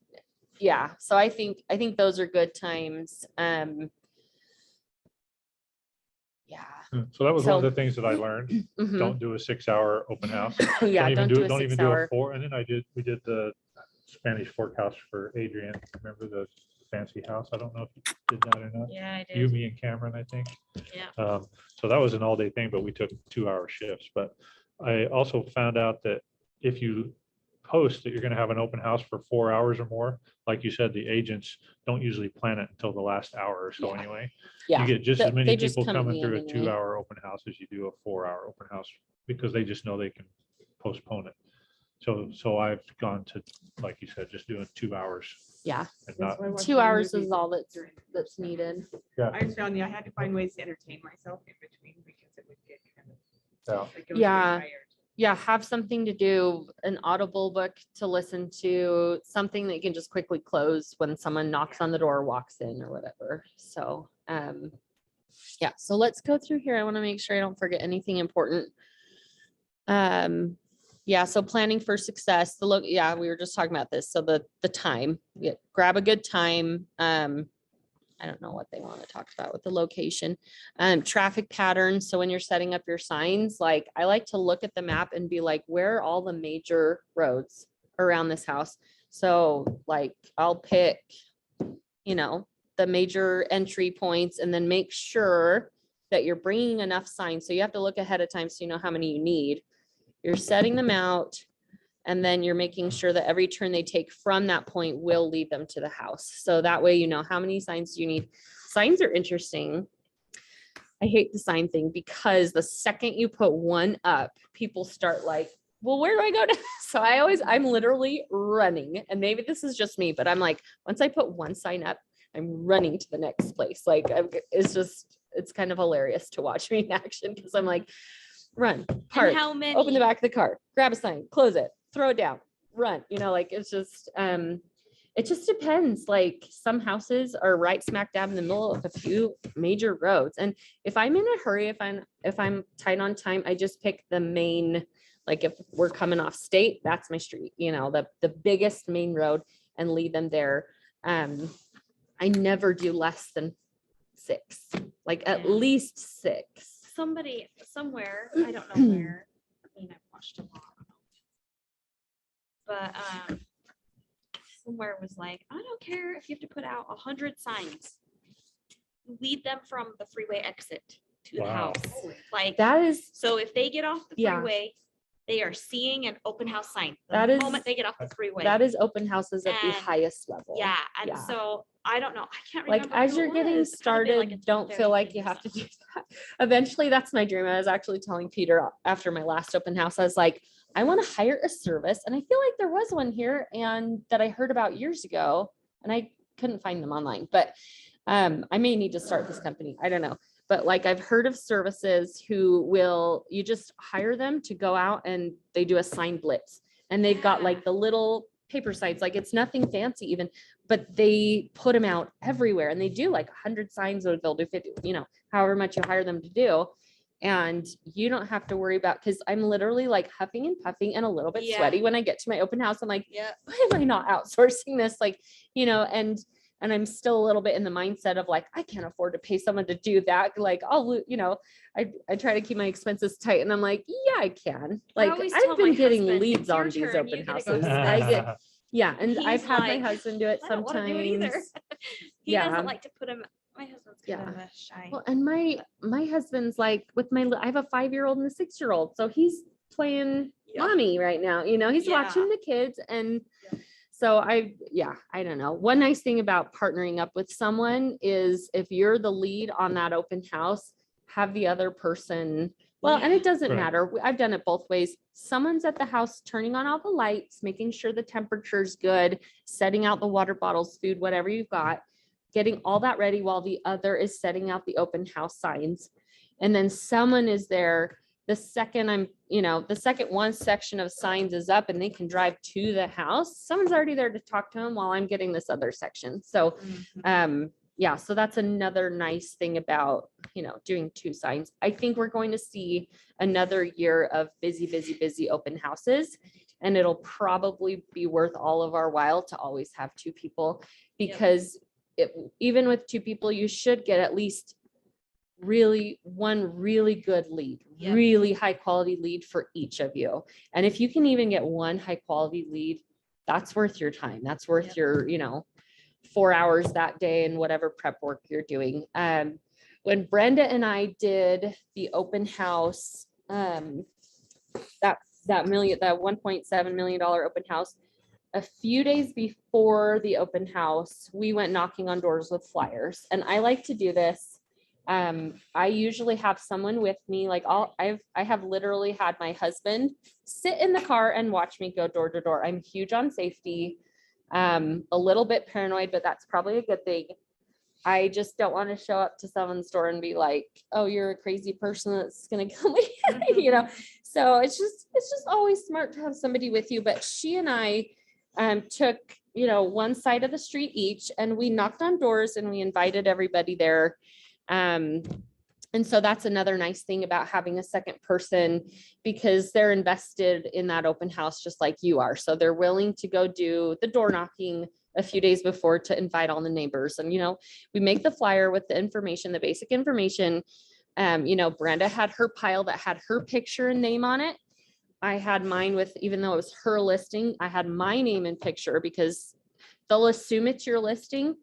Yeah. So I think those are good times. Yeah. So that was one of So- the things that I learned. Mhm. Don't do a 6-hour open house. Yeah. Don't do a Don't even do 6-hour. a 4. And then we did the Spanish Fork house for Adrian. Remember the fancy house? I don't know if you did that or not. Yeah, I You, did. me and Cameron, I think. Yeah. So that was an all day thing, but we took 2-hour shifts. But I also found out that if you post that you're going to have an open house for 4 hours or more, like you said, the agents don't usually plan it until the last hour or so Yeah. anyway. Yeah. You get just Th- as many they just people come coming in through a anyway. 2-hour open house as you do a 4-hour open house because they just know they can postpone it. So I've gone to, like you said, just doing 2 hours Yeah. and That's not, why I watch 2 more hours movies is all during the that's workday. needed. yeah, I found I had to find ways to entertain myself in between because it would get kind of. yeah. Like, I was getting Yeah. tired. Yeah, have something to do, an audible book to listen to, something that you can just quickly close when someone knocks on the door, walks in or whatever. So, yeah, so let's go through here. I want to make sure I don't forget anything important. Yeah, so planning for success, yeah, we were just talking about this. So the time, grab a good time. I don't know what they want to talk about with the location. Traffic patterns. So when you're setting up your signs, like I like to look at the map and be like, where are all the major roads around this house? So like I'll pick, the major entry points and then make sure that you're bringing enough signs. So you have to look ahead of time so you know how many you need. You're setting them out. And then you're making sure that every turn they take from that point will lead them to the house. So that way, you know, how many signs do you need? Signs are interesting. I hate the sign thing because the second you put one up, people start like, well, where do I go to? So I'm literally running. And maybe this is just me, but I'm like, once I put one sign up, I'm running to the next place. Like it's kind of hilarious to watch me in action because I'm like, run, park, And how many? open the back of the car, grab a sign, close it, throw it down, run, like it's just, it just depends. Like some houses are right smack dab in the middle of a few major roads. And if I'm in a hurry, if I'm tight on time, I just pick the main, like if we're coming off state, that's my street, the biggest main road and lead them there. I never do less than 6, like at Yeah. least 6. Somebody somewhere, I don't know where. I mean, I've watched a lot. But somewhere was like, I don't care if you have to put out 100 signs. Lead them from the freeway exit to the Wow. house. Like That is, so if they get off the Yeah. freeway, they are seeing an open house sign. The That is- moment they get off the freeway. that is open houses at the And- highest level. Yeah, and Yeah. so I don't know. I can't Like remember. as who you're it getting was. It might have been, like, a started, Tom don't Ferry feel like thing you or have to do something. that. Eventually, that's my dream. I was actually telling Peter after my last open house, I was like, I want to hire a service. And I feel like there was one here and that I heard about years ago and I couldn't find them online, but I may need to start this company. I don't know. But like I've heard of services you just hire them to go out and they do a sign blitz and they've got Yeah. like the little paper signs, like it's nothing fancy even, but they put them out everywhere and they do like 100 signs or they'll do 50, however much you hire them to do. And you don't have to worry about, because I'm literally like huffing and puffing and a little bit Yeah. sweaty when I get to my open house. I'm like, Yeah. why am I not outsourcing this? Like, and I'm still a little bit in the mindset of like, I can't afford to pay someone to do that. Like, I try to keep my expenses tight and I'm like, yeah, I can. Like, always tell I've been my getting husband, leads "It's your on these turn, you open get to go houses. to Yeah. And He's I've had my like, husband do it I don't want to do it either. sometimes. He Yeah. doesn't like to put him. My husband's kind Yeah. of a shy. Well, and my husband's like with I have a 5-year-old and a 6-year-old. So he's playing Yeah. mommy right now. He's Yeah. watching the kids. And Yeah. so I don't know. One nice thing about partnering up with someone is if you're the lead on that open house, have the other person. Well, and it doesn't Right. matter. I've done it both ways. Someone's at the house turning on all the lights, making sure the temperature's good, setting out the water bottles, food, whatever you've got, getting all that ready while the other is setting out the open house signs. And then someone is there the second the second one section of signs is up and they can drive to the house. Someone's already there to talk to them while I'm getting this other section. So so that's another nice thing about, doing 2 signs. I think we're going to see another year of busy open houses. And it'll probably be worth all of our while to always have 2 people because even with 2 people, you should get at least one really good lead, Yep. really high quality lead for each of you. And if you can even get one high quality lead that's worth your time. That's worth Yep. your, 4 hours that day and whatever prep work you're doing. When Brenda and I did the open house, that $1.7 million open house, a few days before the open house, we went knocking on doors with flyers. And I like to do this. I usually have someone with me, like I have literally had my husband sit in the car and watch me go door to door. I'm huge on safety, a little bit paranoid, but that's probably a good thing. I just don't want to show up to someone's store and be like, oh, you're a crazy person that's gonna kill me, So it's just always smart to have somebody with you. But she and I took, one side of the street each, and we knocked on doors and we invited everybody there. And so that's another nice thing about having a second person, because they're invested in that open house just like you are. So they're willing to go do the door knocking a few days before to invite all the neighbors. And, we make the flyer with the information, the basic information. Brenda had her pile that had her picture and name on it. I had mine with, even though it was her listing, I had my name and picture, because they'll assume it's your listing,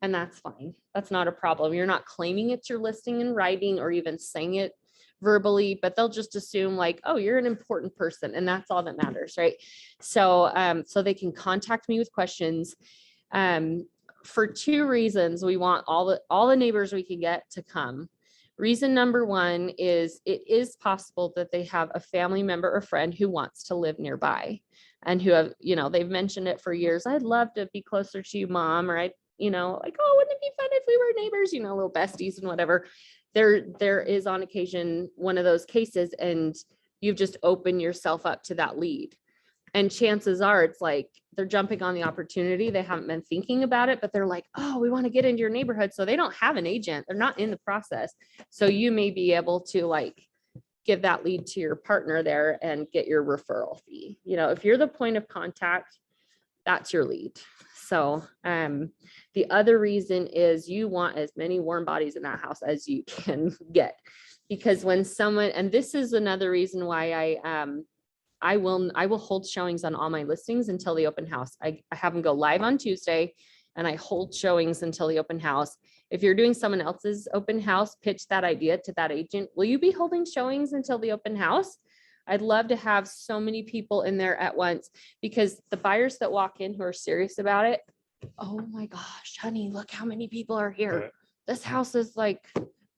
and that's fine. That's not a problem. You're not claiming it's your listing in writing or even saying it verbally, but they'll just assume like, oh, you're an important person, and that's all that matters, right? So, so they can contact me with questions. For two reasons, we want all the neighbors we can get to come. Reason number one is it is possible that they have a family member or friend who wants to live nearby, and who have, they've mentioned it for years. I'd love to be closer to you, Mom, or like, oh, wouldn't it be fun if we were neighbors, little besties and whatever. There is on occasion one of those cases, and you've just opened yourself up to that lead. And chances are it's like they're jumping on the opportunity. They haven't been thinking about it, but they're like, oh, we want to get into your neighborhood. So they don't have an agent. They're not in the process. So you may be able to like give that lead to your partner there and get your referral fee. If you're the point of contact, that's your lead. So the other reason is you want as many warm bodies in that house as you can get, because when someone, and this is another reason why I will hold showings on all my listings until the open house. I have them go live on Tuesday, and I hold showings until the open house. If you're doing someone else's open house, pitch that idea to that agent. Will you be holding showings until the open house? I'd love to have so many people in there at once, because the buyers that walk in who are serious about it, oh my gosh, honey, look how many people are here. Right. This house is like,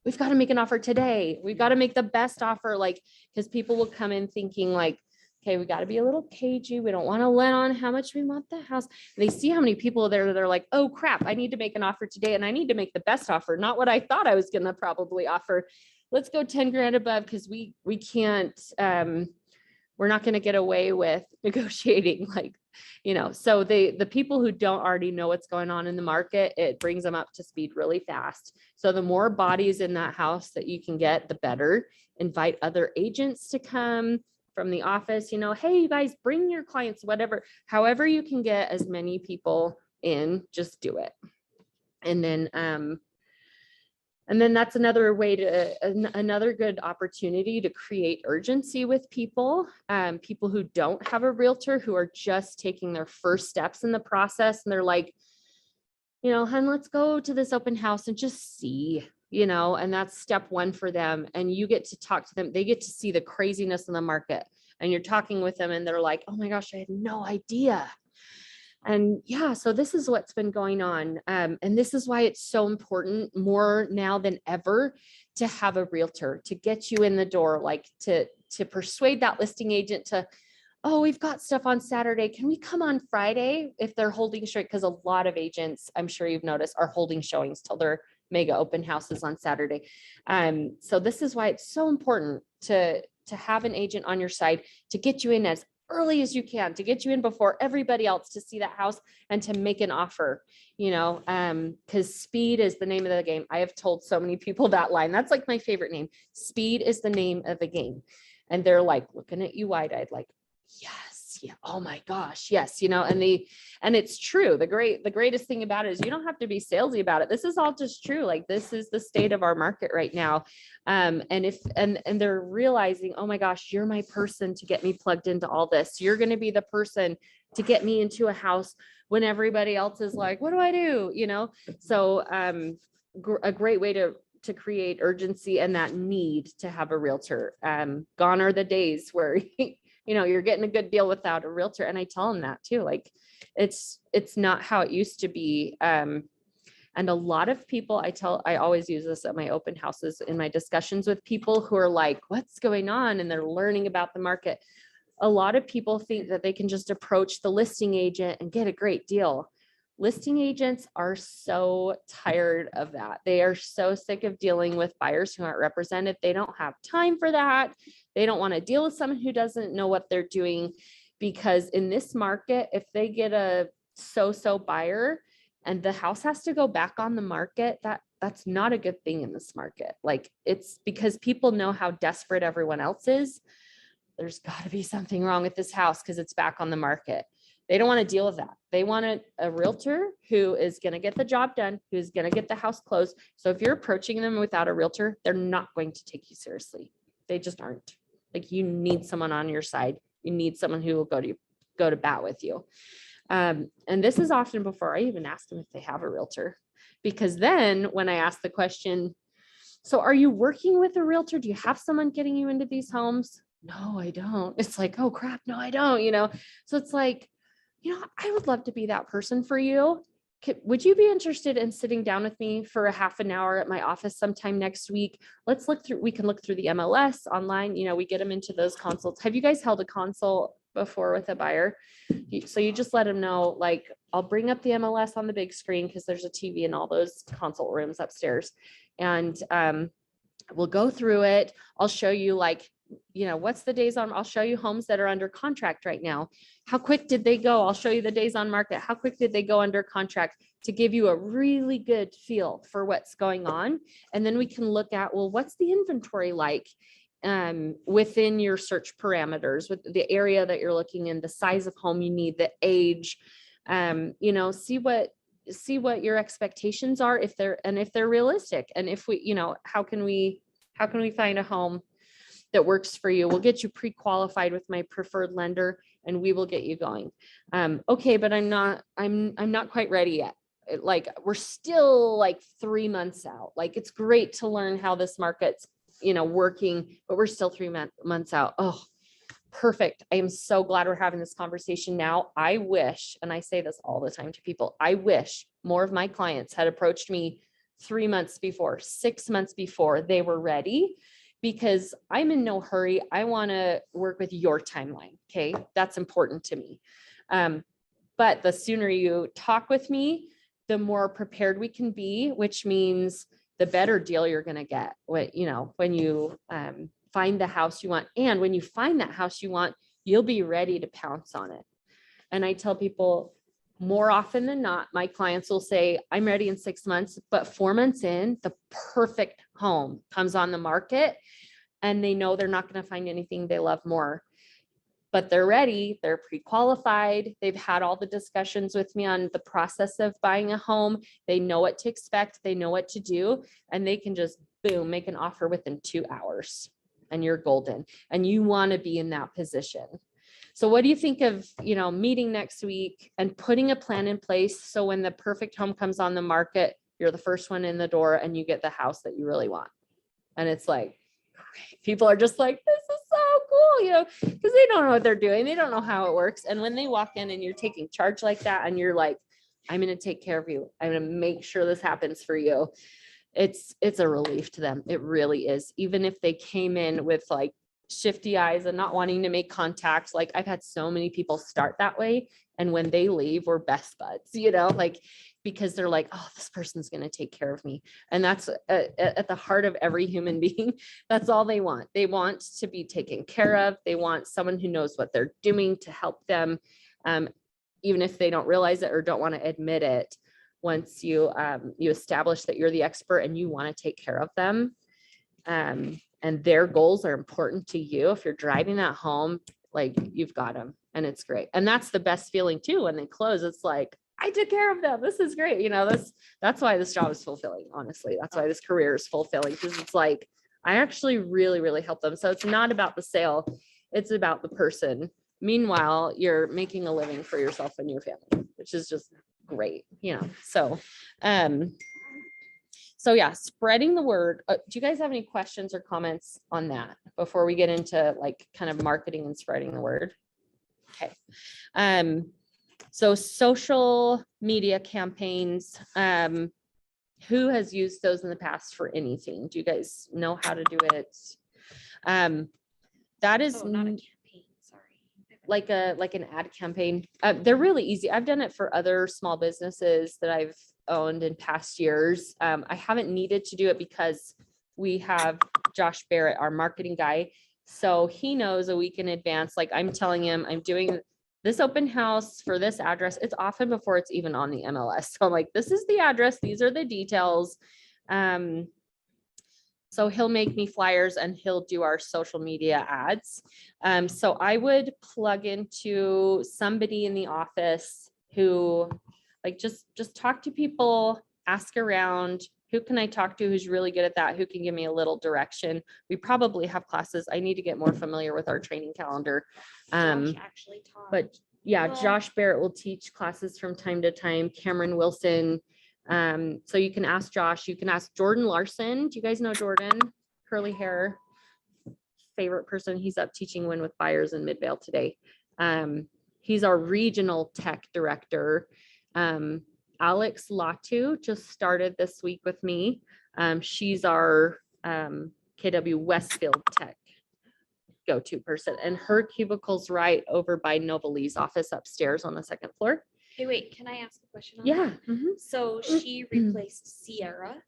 we've got to make an offer today. We've got to make the best offer, like, because people will come in thinking like, okay, we got to be a little cagey. We don't want to let on how much we want the house. They see how many people are there. They're like, oh crap, I need to make an offer today, and I need to make the best offer, not what I thought I was going to probably offer. Let's go 10 grand above, because we can't, we're not going to get away with negotiating, like, so the people who don't already know what's going on in the market, it brings them up to speed really fast. So the more bodies in that house that you can get, the better. Invite other agents to come from the office, hey, you guys, bring your clients, whatever, however you can get as many people in, just do it. And then that's another way another good opportunity to create urgency with people, people who don't have a realtor, who are just taking their first steps in the process. And they're like, hun, let's go to this open house and just see, and that's step one for them. And you get to talk to them. They get to see the craziness in the market, and you're talking with them and they're like, oh my gosh, I had no idea. And yeah, so this is what's been going on. And this is why it's so important, more now than ever, to have a realtor, to get you in the door, like to persuade that listing agent to, oh, we've got stuff on Saturday. Can we come on Friday if they're holding straight? Because a lot of agents, I'm sure you've noticed, are holding showings till their mega open houses on Saturday. So this is why it's so important to have an agent on your side, to get you in as early as you can, to get you in before everybody else to see that house and to make an offer, because speed is the name of the game. I have told so many people that line. That's like my favorite name. Speed is the name of the game. And they're like looking at you wide-eyed, like, yes, yeah, oh my gosh, yes, and it's true. The greatest thing about it is you don't have to be salesy about it. This is all just true. Like, this is the state of our market right now. And they're realizing, oh my gosh, you're my person to get me plugged into all this. You're going to be the person to get me into a house when everybody else is like, what do I do? So a great way to create urgency and that need to have a realtor. Gone are the days where you're getting a good deal without a realtor. And I tell them that too. Like, it's not how it used to be. And a lot of people, I always use this at my open houses in my discussions with people who are like, what's going on? And they're learning about the market. A lot of people think that they can just approach the listing agent and get a great deal. Listing agents are so tired of that. They are so sick of dealing with buyers who aren't represented. They don't have time for that. They don't want to deal with someone who doesn't know what they're doing, because in this market, if they get a so-so buyer and the house has to go back on the market, that's not a good thing in this market. Like, it's because people know how desperate everyone else is. There's got to be something wrong with this house because it's back on the market. They don't want to deal with that. They want a realtor who is going to get the job done, who's going to get the house closed. So if you're approaching them without a realtor, they're not going to take you seriously. They just aren't. Like, you need someone on your side. You need someone who will go to bat with you. And this is often before I even ask them if they have a realtor, because then when I ask the question, so are you working with a realtor? Do you have someone getting you into these homes? No, I don't. It's like, oh crap, no, I don't, So it's like, I would love to be that person for you. Would you be interested in sitting down with me for a half an hour at my office sometime next week? We can look through the MLS online. We get them into those consults. Have you guys held a consult before with a buyer? So you just let them know, like, I'll bring up the MLS on the big screen because there's a TV in all those consult rooms upstairs. And we'll go through it. I'll show you, like, what's the days on, I'll show you homes that are under contract right now. How quick did they go? I'll show you the days on market. How quick did they go under contract, to give you a really good feel for what's going on. And then we can look at, well, what's the inventory like within your search parameters, with the area that you're looking in, the size of home you need, the age, see what your expectations are, if they're realistic. And if we, how can we find a home that works for you? We'll get you pre-qualified with my preferred lender, and we will get you going. Okay, but I'm not quite ready yet. Like, we're still like 3 months out. Like, it's great to learn how this market's, working, but we're still 3 months out. Oh, perfect. I am so glad we're having this conversation now. I wish, and I say this all the time to people, I wish more of my clients had approached me 3 months before, 6 months before they were ready, because I'm in no hurry. I want to work with your timeline. Okay. That's important to me. But the sooner you talk with me, the more prepared we can be, which means the better deal you're going to get. When you find the house you want, and when you find that house you want, you'll be ready to pounce on it. And I tell people, more often than not, my clients will say, I'm ready in 6 months, but 4 months in, the perfect home comes on the market, and they know they're not going to find anything they love more. But they're ready, they're pre-qualified, they've had all the discussions with me on the process of buying a home, they know what to expect, they know what to do, and they can just, boom, make an offer within 2 hours, and you're golden. And you want to be in that position. So what do you think of, meeting next week and putting a plan in place, so when the perfect home comes on the market, you're the first one in the door and you get the house that you really want? And it's like, people are just like, this is so cool, because they don't know what they're doing. They don't know how it works. And when they walk in and you're taking charge like that, and you're like, I'm going to take care of you, I'm going to make sure this happens for you, it's a relief to them. It really is. Even if they came in with like shifty eyes and not wanting to make contact. Like, I've had so many people start that way, and when they leave, we're best buds, because they're like, oh, this person's going to take care of me. And that's at the heart of every human being. That's all they want. They want to be taken care of. They want someone who knows what they're doing to help them, even if they don't realize it or don't want to admit it. Once you establish that you're the expert and you want to take care of them, and their goals are important to you, if you're driving that home, like, you've got them. And it's great. And that's the best feeling too. When they close, it's like, I took care of them. This is great. You know, that's why this job is fulfilling. Honestly, that's why this career is fulfilling, because it's like, I actually really, really help them. So it's not about the sale. It's about the person. Meanwhile, you're making a living for yourself and your family, which is just great, you know? So yeah, spreading the word. Do you guys have any questions or comments on that before we get into like kind of marketing and spreading the word? Okay. So social media campaigns, who has used those in the past for anything? Do you guys know how to do it? That is Oh, not a campaign, sorry. like an ad campaign. They're really easy. I've done it for other small businesses that I've owned in past years. I haven't needed to do it because we have Josh Barrett, our marketing guy. So he knows a week in advance, like I'm telling him I'm doing this open house for this address. It's often before it's even on the MLS. So I'm like, this is the address. These are the details. So he'll make me flyers and he'll do our social media ads. So I would plug into somebody in the office who like, just talk to people, ask around, who can I talk to who's really good at that? Who can give me a little direction? We probably have classes. I need to get more familiar with our training calendar. Josh actually taught. But yeah, Well- Josh Barrett will teach classes from time to time. Cameron Wilson. So you can ask Josh, you can ask Jordan Larson. Do you guys know Jordan? Curly hair, favorite person. He's up teaching Win with Buyers in Midvale today. He's our regional tech director. Alex Latu just started this week with me. She's our KW Westfield tech go-to person, and her cubicle's right over by Nova Lee's office upstairs on the second floor. Hey, wait, can I ask a question on Yeah. that? So she replaced Sierra.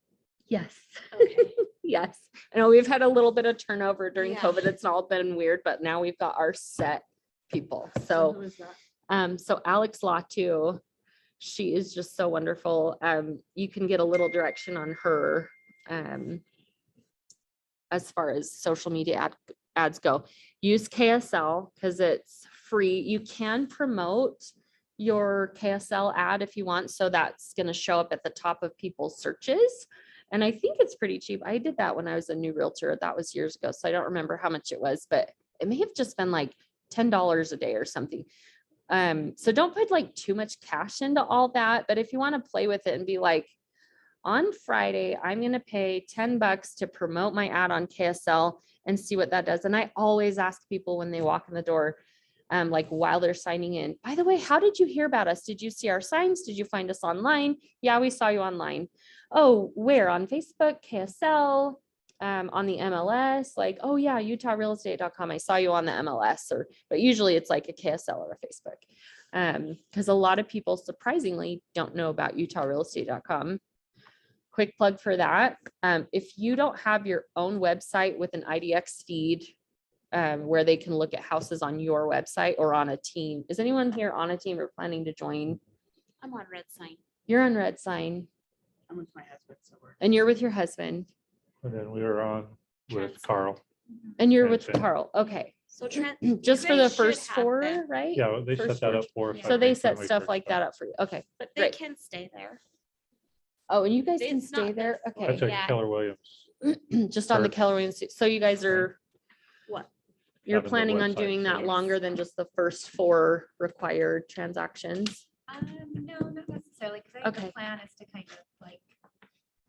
Yes. Okay. Yes. I know we've had a little bit of turnover during Yeah. COVID. It's all been weird, but now we've got our set people. So Who is that? so Alex Latu, she is just so wonderful. You can get a little direction on her as far as social media ads go. Use KSL because it's free. You can promote your KSL ad if you want. So that's going to show up at the top of people's searches. And I think it's pretty cheap. I did that when I was a new realtor. That was years ago. So I don't remember how much it was, but it may have just been like $10 a day or something. So don't put like too much cash into all that. But if you want to play with it and be like, on Friday, I'm going to pay $10 to promote my ad on KSL and see what that does. And I always ask people when they walk in the door, like while they're signing in, by the way, how did you hear about us? Did you see our signs? Did you find us online? Yeah, we saw you online. Oh, where? On Facebook, KSL, on the MLS, like, oh yeah, utahrealestate.com. I saw you on the MLS, but usually it's like a KSL or a Facebook. Because a lot of people surprisingly don't know about utahrealestate.com. Quick plug for that. If you don't have your own website with an IDX feed where they can look at houses on your website or on a team. Is anyone here on a team or planning to join? I'm on Red Sign. You're on Red Sign I'm with my husband, so we're. and you're with your husband And then we are on with Trans- Carl. and you're with Transcend. Carl. Okay. So Just for guys the should first have four, them, right? Yeah, they First set that four. up for us. I So they think, when set we stuff first like that started. up for you. Okay. but they Great. can stay there. Oh, and you guys can It's stay not there? the Okay. That's at Yeah. Keller Williams. Just on the Church. Keller Williams. So you guys are, What? you're Having the planning on website doing that set. longer than just the first four required transactions? No, not necessarily, because I think Okay. the plan is to kind of like,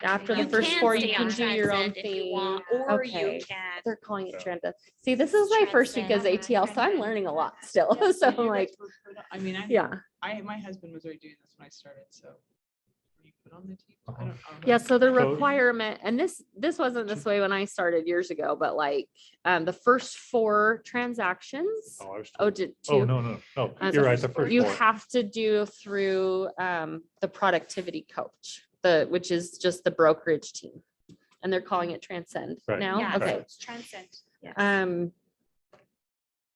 After You the first can four, you stay can on do your own Transcend if you thing. want, or Okay. you can. They're calling it Yeah. Trenda. See, this is my first week as Transcend. ATL, so I'm learning a lot still. Yeah. So You I'm guys like, were put on- I mean, yeah. my husband was already doing this when I started, so. Were you put on the team? I Uh-huh. don't know. Yeah, so the So- requirement, and this wasn't this way when I started years ago, but like the first four transactions. Oh, I was Oh, told- did oh, two? no. Uh, You're right, the first You four. have to do through the productivity coach, which is just the brokerage team. And they're calling it Transcend Right. now. Yeah, so Okay. it's Transcend. Yes.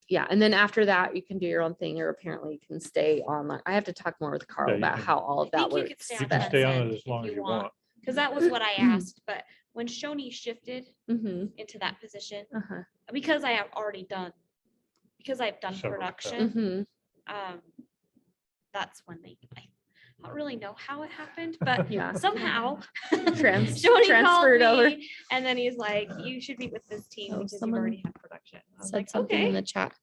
Yeah, and then after that, you can do your own thing, or apparently you can stay online. I have to talk more with Carl Yeah, you about can- how all of I that think you works. could stay You on can stay on Transcend it as long if as you want. Because that was what I asked, but when Shoni shifted Mhm, into that position, uh-huh. because I have already done because I've done Several production, Mhm. that's when I don't really know how it happened, but Yeah. somehow Trans- Joni called transferred over. me, and then he's like, you should meet with this team Oh, because you've someone already had production. I was Said like, something in okay. the chat.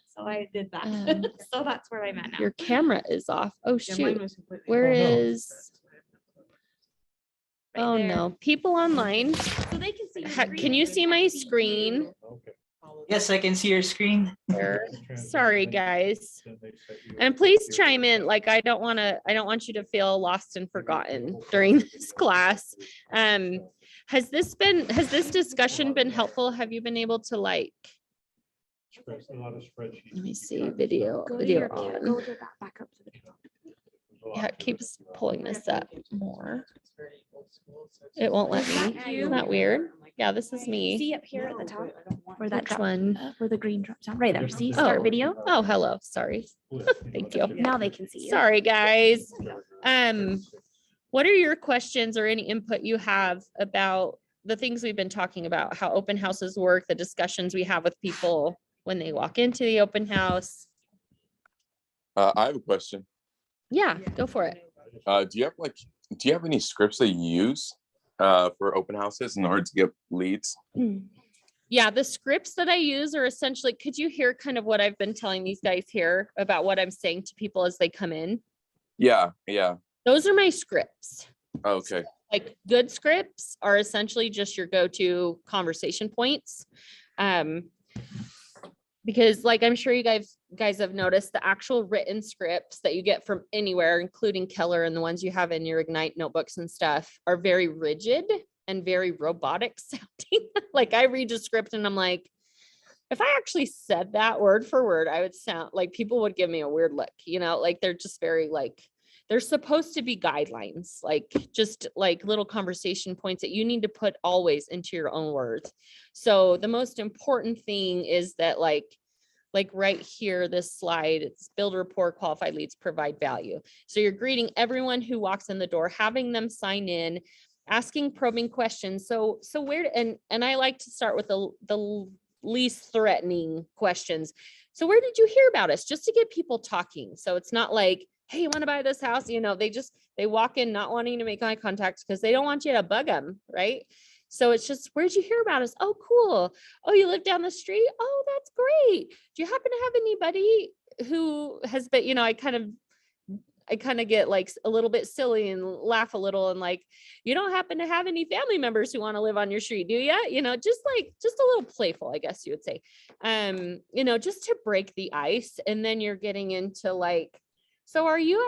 So I did that. Um, So that's where I'm at now. Your camera is off. Oh, Yeah, mine shoot. was completely Where Oh, no. is, Right oh there. no, people online. So they can see your Can screen, you they see can't my see screen? you. Okay. Yes, I can see your screen. There. Sorry, guys. Then they set you And up please with chime your- in. Like, I don't want you to feel lost and forgotten during this class. Has this discussion been helpful? Have you been able to like, Spreads- a lot of spreadsheets. let me see, video Go to video your on. go to that back up to the top. Yeah, it keeps pulling this up more. It's very old school, so it's It won't let Is that me. you? Isn't that weird? Yeah, this is me. See up here at the top where that Which drop, one? where the green drops down, right there. See, Oh. start video. Oh, hello. Sorry. Thank you. Now they can see you. Sorry, guys. What are your questions or any input you have about the things we've been talking about, how open houses work, the discussions we have with people when they walk into the open house? I have a question. Yeah, go for it. Do you have any scripts that you use for open houses in order to get leads? Yeah, the scripts that I use are essentially, could you hear kind of what I've been telling these guys here about what I'm saying to people as they come in? Yeah. Those are my scripts. Okay. Like good scripts are essentially just your go-to conversation points. Because like I'm sure you guys have noticed, the actual written scripts that you get from anywhere, including Keller and the ones you have in your Ignite notebooks and stuff, are very rigid and very robotic sounding. Like I read a script and I'm like, if I actually said that word for word, I would sound like people would give me a weird look, like they're just very like, they're supposed to be guidelines, like just like little conversation points that you need to put always into your own words. So the most important thing is that like right here, this slide, it's build rapport, qualified leads, provide value. So you're greeting everyone who walks in the door, having them sign in, asking probing questions. So where, and I like to start with the least threatening questions. So where did you hear about us? Just to get people talking. So it's not like, hey, you want to buy this house? They walk in not wanting to make eye contact because they don't want you to bug them, right? So it's just, where'd you hear about us? Oh, cool. Oh, you live down the street? Oh, that's great. Do you happen to have anybody who has been, I kind of get like a little bit silly and laugh a little and like, you don't happen to have any family members who want to live on your street, do you? Just a little playful, I guess you would say, just to break the ice. And then you're getting into like, so are you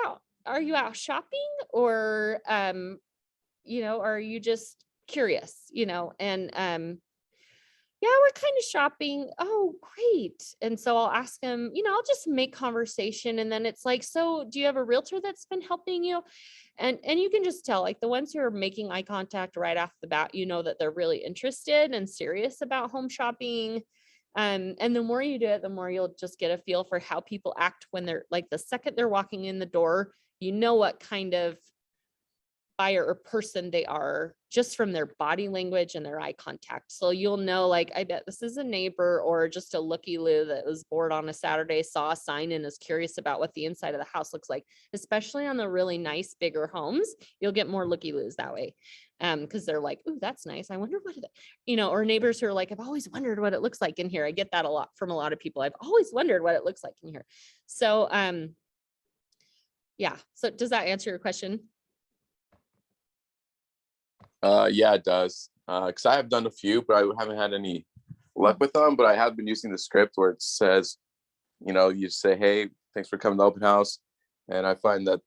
out shopping or, are you just curious, yeah, we're kind of shopping. Oh, great. And so I'll ask them, I'll just make conversation. And then it's like, so do you have a realtor that's been helping you? And you can just tell, like the ones who are making eye contact right off the bat, that they're really interested and serious about home shopping. And the more you do it, the more you'll just get a feel for how people act when they're like the second they're walking in the door, what kind of buyer or person they are just from their body language and their eye contact. So you'll know, like, I bet this is a neighbor or just a looky-loo that was bored on a Saturday, saw a sign and is curious about what the inside of the house looks like, especially on the really nice, bigger homes. You'll get more looky-loos that way. Because they're like, ooh, that's nice. I wonder what it, or neighbors who are like, I've always wondered what it looks like in here. I get that a lot from a lot of people. I've always wondered what it looks like in here. So, yeah. So does that answer your question? Yeah, it does. Because I have done a few, but I haven't had any luck with them. But I have been using the script where it says, you say, hey, thanks for coming to the open house. And I find that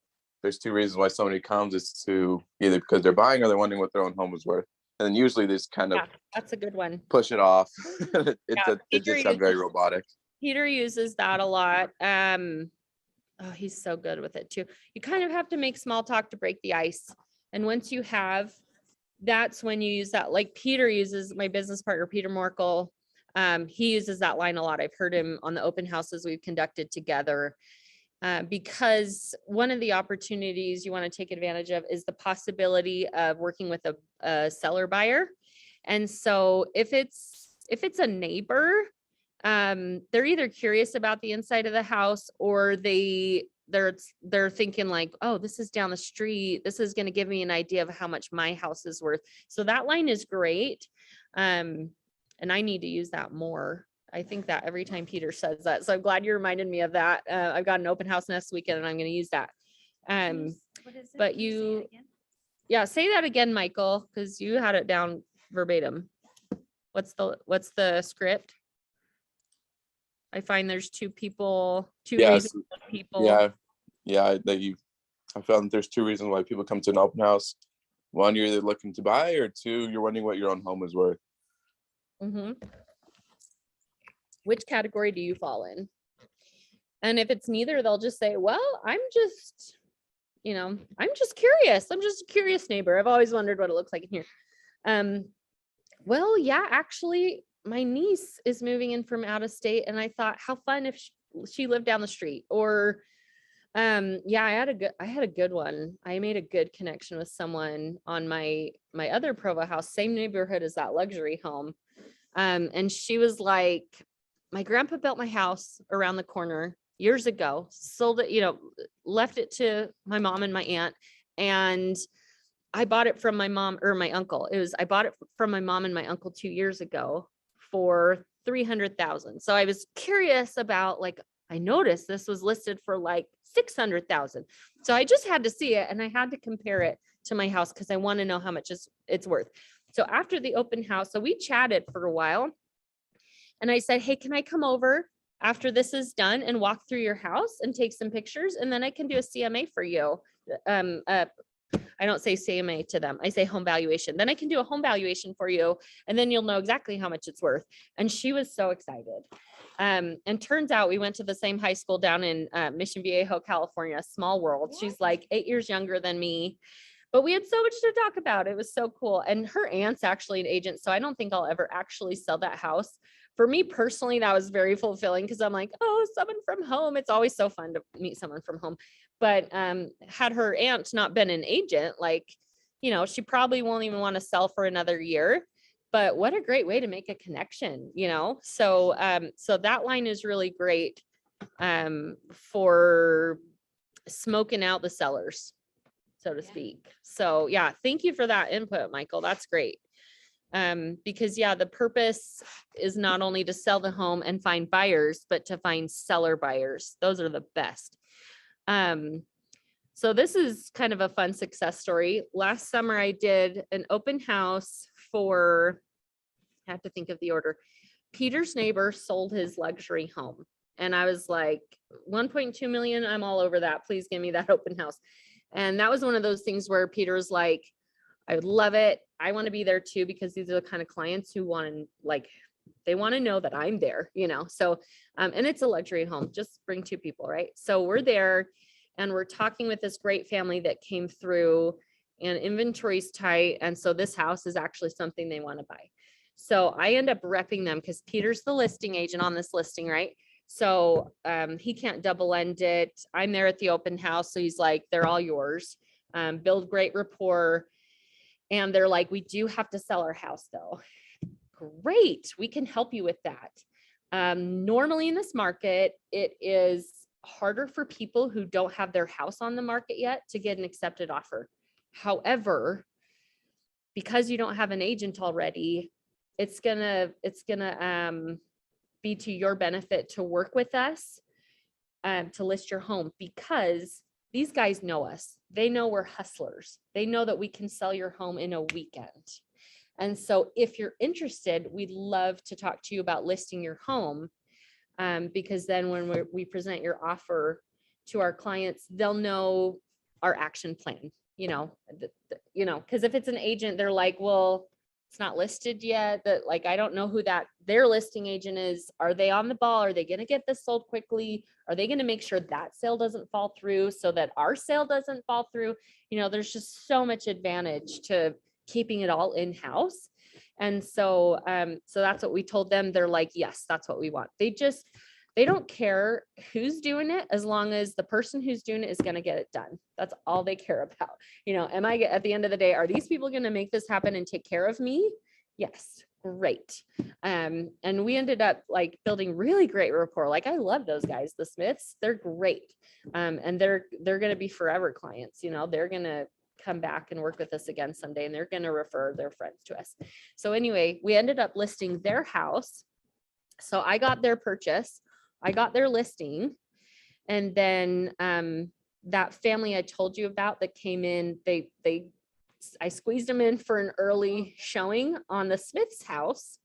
there's two reasons why somebody comes. It's to either because they're buying or they're wondering what their own home is worth. And then usually they just kind of That's a good one. push it off. It Peter just sounds very uses- robotic. Peter uses that a lot. Oh, he's so good with it too. You kind of have to make small talk to break the ice. And once you have, that's when you use that. Like Peter uses, my business partner, Peter Morkel. He uses that line a lot. I've heard him on the open houses we've conducted together. Because one of the opportunities you want to take advantage of is the possibility of working with a seller buyer. And so if it's a neighbor, they're either curious about the inside of the house or they're thinking like, oh, this is down the street. This is going to give me an idea of how much my house is worth. So that line is great. And I need to use that more. I think that every time Peter says that. So I'm glad you reminded me of that. I've got an open house next weekend and I'm going to use that. What is it? but Can say it you- again? Yeah, say that again, Michael, because you had it down verbatim. What's the script? I find there's two Yes. reasons why people. Yeah, I found there's two reasons why people come to an open house. One, you're either looking to buy, or two, you're wondering what your own home is worth. Mhm. Which category do you fall in? And if it's neither, they'll just say, well, I'm just curious. I'm just a curious neighbor. I've always wondered what it looks like in here. Well, yeah, actually, my niece is moving in from out of state, and I thought, how fun if she lived down the street. Or, yeah, I had a good one. I made a good connection with someone on my other Provo house, same neighborhood as that luxury home. And she was like, my grandpa built my house around the corner years ago, sold it, left it to my mom and my aunt, and I bought it from my mom or my uncle. I bought it from my mom and my uncle 2 years ago for 300,000. So I was curious about, like, I noticed this was listed for like 600,000. So I just had to see it and I had to compare it to my house because I want to know how much it's worth. So after the open house, so we chatted for a while and I said, hey, can I come over after this is done and walk through your house and take some pictures? And then I can do a CMA for you. I don't say CMA to them. I say home valuation. Then I can do a home valuation for you. And then you'll know exactly how much it's worth. And she was so excited. And turns out we went to the same high school down in Mission Viejo, California, small world. She's like 8 years younger than me, but we had so much to talk about. It was so cool. And her aunt's actually an agent. So I don't think I'll ever actually sell that house. For me personally, that was very fulfilling because I'm like, oh, someone from home. It's always so fun to meet someone from home. But had her aunt not been an agent, like, she probably won't even want to sell for another year. But what a great way to make a connection, So so that line is really great for smoking out the sellers, so to speak. So yeah, thank you for that input, Michael. That's great. Because yeah, the purpose is not only to sell the home and find buyers, but to find seller buyers. Those are the best. So this is kind of a fun success story. Last summer, I did an open house for, I have to think of the order. Peter's neighbor sold his luxury home. And I was like, 1.2 million, I'm all over that. Please give me that open house. And that was one of those things where Peter's like, I would love it. I want to be there too, because these are the kind of clients who want to, like, they want to know that I'm there, So, and it's a luxury home, just bring 2 people, right? So we're there and we're talking with this great family that came through, and inventory's tight. And so this house is actually something they want to buy. So I end up repping them because Peter's the listing agent on this listing, right? So he can't double end it. I'm there at the open house. So he's like, they're all yours. Build great rapport. And they're like, we do have to sell our house though. Great, we can help you with that. Normally in this market, it is harder for people who don't have their house on the market yet to get an accepted offer. However, because you don't have an agent already, it's gonna be to your benefit to work with us to list your home, because these guys know us. They know we're hustlers. They know that we can sell your home in a weekend. And so if you're interested, we'd love to talk to you about listing your home, because then when we present your offer to our clients, they'll know our action plan, because if it's an agent, they're like, well, it's not listed yet. That, like, I don't know who their listing agent is. Are they on the ball? Are they going to get this sold quickly? Are they going to make sure that sale doesn't fall through so that our sale doesn't fall through? There's just so much advantage to keeping it all in-house. And so, so that's what we told them. They're like, yes, that's what we want. They don't care who's doing it, as long as the person who's doing it is going to get it done. That's all they care about. At the end of the day, are these people going to make this happen and take care of me? Yes. great. And we ended up like building really great rapport. Like I love those guys, the Smiths, they're great. And they're going to be forever clients, you know, they're going to come back and work with us again someday, and they're going to refer their friends to us. So anyway, we ended up listing their house. So I got their purchase, I got their listing, and then that family I told you about that came in, I squeezed them in for an early showing on the Smith's house.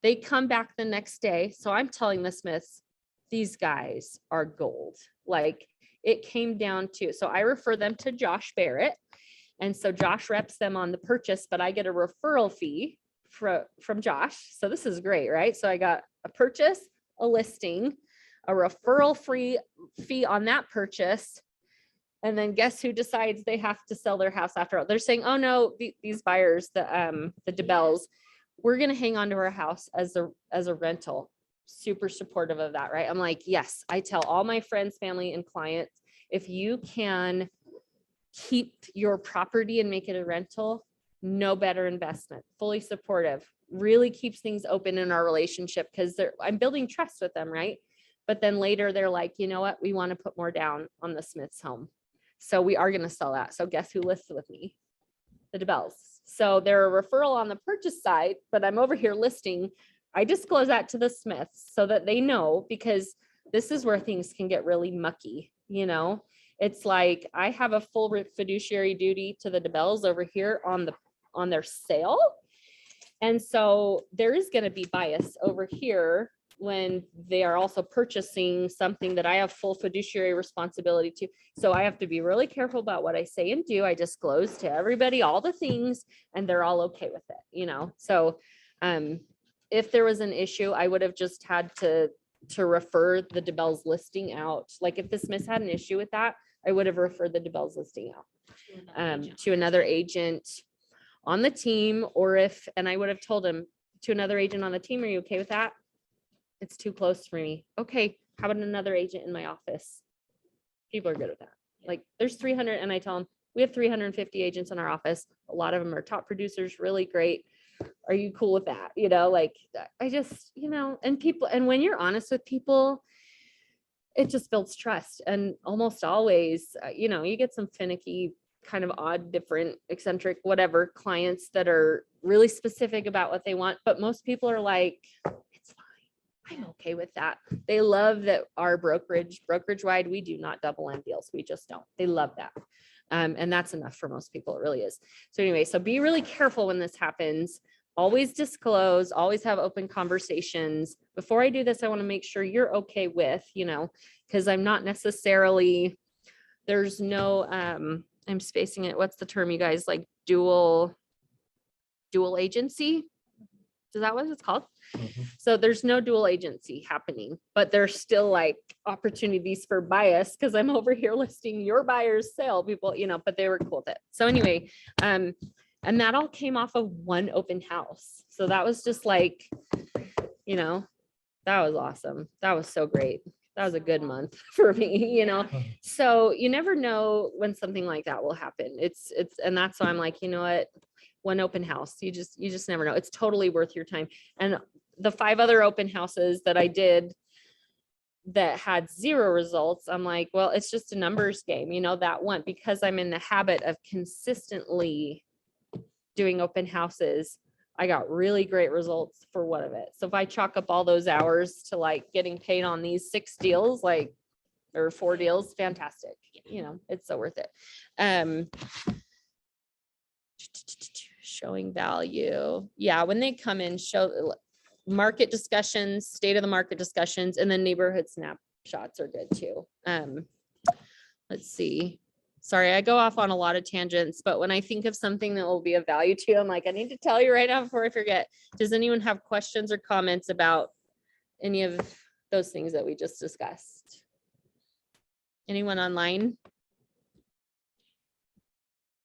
They come back the next day. So I'm telling the Smiths, these guys are gold. Like it came down to, so I refer them to Josh Barrett. And so Josh reps them on the purchase, but I get a referral fee from Josh. So this is great, right? So I got a purchase, a listing, a referral fee on that purchase. And then guess who decides they have to sell their house after all? They're saying, oh no, these buyers, the DeBells, we're going to hang on to our house as a rental. Super supportive of that, right? I'm like, yes, I tell all my friends, family, and clients, if you can keep your property and make it a rental, no better investment. Fully supportive, really keeps things open in our relationship because I'm building trust with them, right? But then later they're like, you know what? We want to put more down on the Smith's home. So we are going to sell that. So guess who lists with me? The DeBells. So they're a referral on the purchase side, but I'm over here listing. I disclose that to the Smiths so that they know, because this is where things can get really mucky. You know, it's like I have a full fiduciary duty to the DeBells over here on their sale. And so there is going to be bias over here when they are also purchasing something that I have full fiduciary responsibility to. So I have to be really careful about what I say and do. I disclose to everybody all the things and they're all okay with it, you know? So if there was an issue, I would have just had to refer the DeBells listing out. Like if the Smiths had an issue with that, I would have referred the DeBells listing out to another agent on the team, and I would have told him to another agent on the team, are you okay with that? It's too close for me. Okay, how about another agent in my office? People are good with that. Like there's 300, and I tell them we have 350 agents in our office. A lot of them are top producers, really great. Are you cool with that? You know, like I just, you know, and when you're honest with people, it just builds trust. And almost always, you know, you get some finicky, kind of odd, different, eccentric, whatever clients that are really specific about what they want. But most people are like, it's fine. I'm okay with that. They love that our brokerage wide, we do not double end deals. We just don't. They love that. And that's enough for most people. It really is. So anyway, so be really careful when this happens. Always disclose, always have open conversations. Before I do this, I want to make sure you're okay with, you know, because I'm not necessarily, there's no, I'm spacing it. What's the term, you guys, like dual agency? Is that what it's called? Mhm. So there's no dual agency happening, but there's still like opportunities for bias because I'm over here listing your buyer's sale people, you know, but they were cool with it. So anyway, and that all came off of one open house. So that was just like, you know, that was awesome. That was so great. That was a good month for me, you know? So you never know when something like that will happen. And that's why I'm like, you know what? One open house, you just never know. It's totally worth your time. And the 5 other open houses that I did that had 0 results, I'm like, well, it's just a numbers game, you know, that one, because I'm in the habit of consistently doing open houses. I got really great results for one of it. So if I chalk up all those hours to like getting paid on these 6 deals, like, or 4 deals, fantastic. You know, it's so worth it. Showing value. Yeah, when they come in, show market discussions, state of the market discussions, and then neighborhood snapshots are good too. Let's see. Sorry, I go off on a lot of tangents, but when I think of something that will be of value to you, I'm like, I need to tell you right now before I forget. Does anyone have questions or comments about any of those things that we just discussed? Anyone online?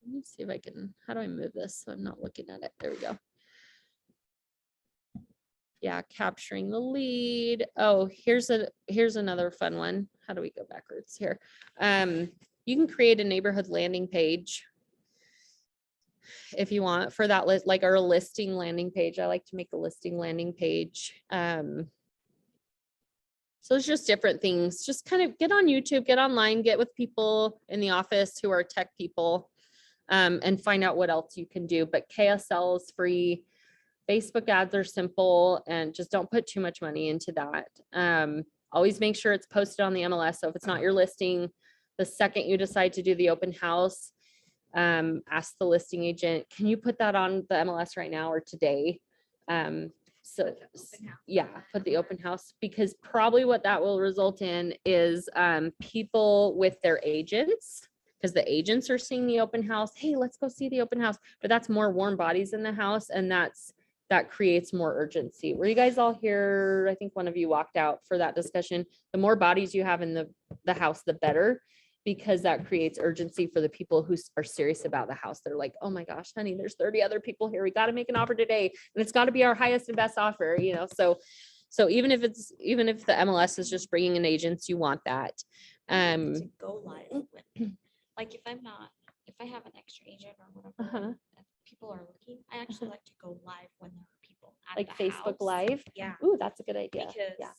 Let me see if I can, how do I move this? So I'm not looking at it. There we go. Yeah, capturing the lead. Oh, here's another fun one. How do we go backwards here? You can create a neighborhood landing page. if you want for that list, like our listing landing page. I like to make a listing landing page. So it's just different things. Just kind of get on YouTube, get online, get with people in the office who are tech people, and find out what else you can do. But KSL is free. Facebook ads are simple, and just don't put too much money into that. Always make sure it's posted on the MLS. So if it's not your listing, the second you decide to do the open house, ask the listing agent, can you put that on the MLS right now or today? So yeah, put the open house, because probably what that will result in is people with their agents, because the agents are seeing the open house. Hey, let's go see the open house. But that's more warm bodies in the house, and that creates more urgency. Were you guys all here? I think one of you walked out for that discussion. The more bodies you have in the house, the better, because that creates urgency for the people who are serious about the house. They're like, oh my gosh, honey, there's 30 other people here. We got to make an offer today, and it's got to be our highest and best offer, you know? So even if the MLS is just bringing in agents, you want that. To go live when, like if I have an extra agent or whatever, if people are looking, I actually like to go live when there are people at Like the Facebook house. Live. Yeah. Ooh, that's a good idea. Because Yeah.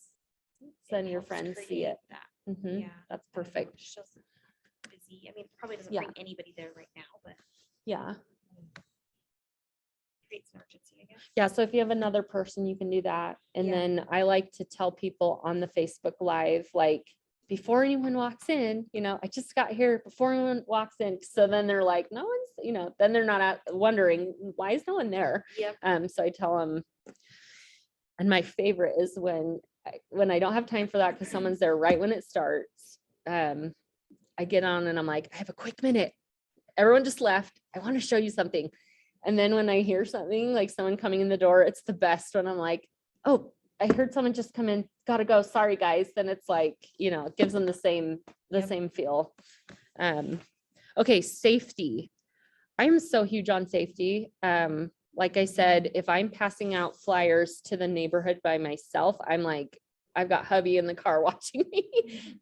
it Then your helps friends see create it. that. Mhm, Yeah. that's I don't know, perfect. it's just busy. I mean, probably doesn't Yeah. bring anybody there right now, but Yeah. creates an urgency, I guess. Yeah, so if you have another person, you can do that. And Yeah. then I like to tell people on the Facebook Live, like, before anyone walks in, you know, I just got here before anyone walks in. So then they're like, no one's, you know, then they're not out wondering, why is no one there? Yep. So I tell them, and my favorite is when I don't have time for that, because someone's there right when it starts. I get on and I'm like, I have a quick minute. Everyone just left. I want to show you something. And then when I hear something like someone coming in the door, it's the best when I'm like, oh, I heard someone just come in, gotta go. Sorry, guys. Then it's like, you know, it gives them the same feel. Okay, safety. I'm so huge on safety. Like I said, if I'm passing out flyers to the neighborhood by myself, I'm like, I've got hubby in the car watching me,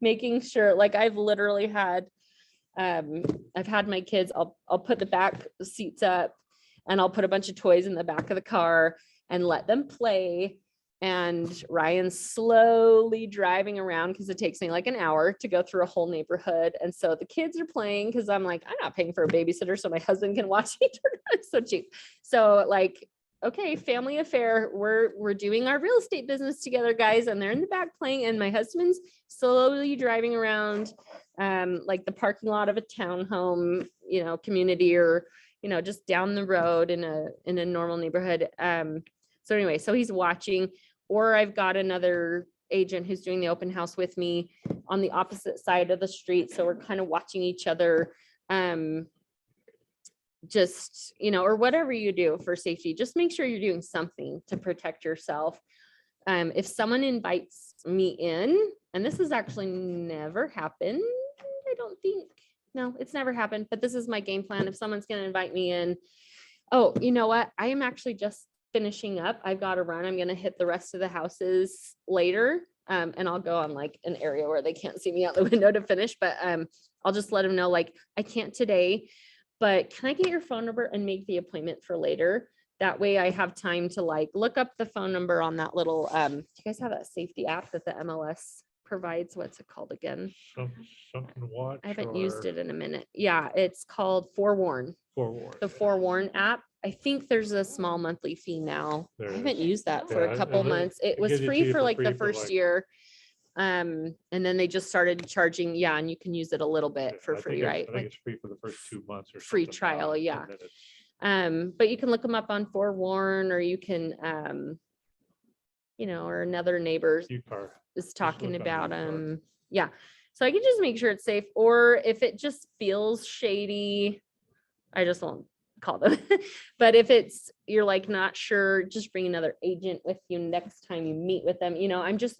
making sure, like I've literally had, I've had my kids, I'll put the back seats up and I'll put a bunch of toys in the back of the car and let them play. And Ryan's slowly driving around, because it takes me like an hour to go through a whole neighborhood. And so the kids are playing, because I'm like, I'm not paying for a babysitter, so my husband can watch me. It's so cheap. So like, okay, family affair. We're doing our real estate business together, guys. And they're in the back playing, and my husband's slowly driving around like the parking lot of a townhome, you know, community, or, you know, just down the road in a normal neighborhood. So anyway, so he's watching. Or I've got another agent who's doing the open house with me on the opposite side of the street. So we're kind of watching each other. Just, you know, or whatever you do for safety, just make sure you're doing something to protect yourself. If someone invites me in, and this has actually never happened, I don't think, no, it's never happened, but this is my game plan. If someone's going to invite me in, oh, you know what? I am actually just finishing up. I've got to run. I'm going to hit the rest of the houses later. And I'll go on like an area where they can't see me out the window to finish, but I'll just let them know, like, I can't today, but can I get your phone number and make the appointment for later? That way I have time to like look up the phone number on that little, do you guys have that safety app that the MLS provides? What's it called again? Something to watch. I haven't used or it in a minute. Yeah, it's called Forewarn. Forward. The Forewarn app. I think there's a small monthly fee now. There I haven't is. used that for Yeah, a couple it- months. It it was gives it to free you for for like free the for, first like- year. And then they just started charging, yeah, and you can use it a little bit for I think free, it's- right? I Like, think it's free for the first 2 months or free something trial, now, and yeah. then it's- but you can look them up on Forewarn, or you can, you know, or another neighbor UCAR. is talking look on about UCAR. them. Yeah. So I can just make sure it's safe, or if it just feels shady, I just won't call them. But if you're like not sure, just bring another agent with you next time you meet with them. You know, I'm just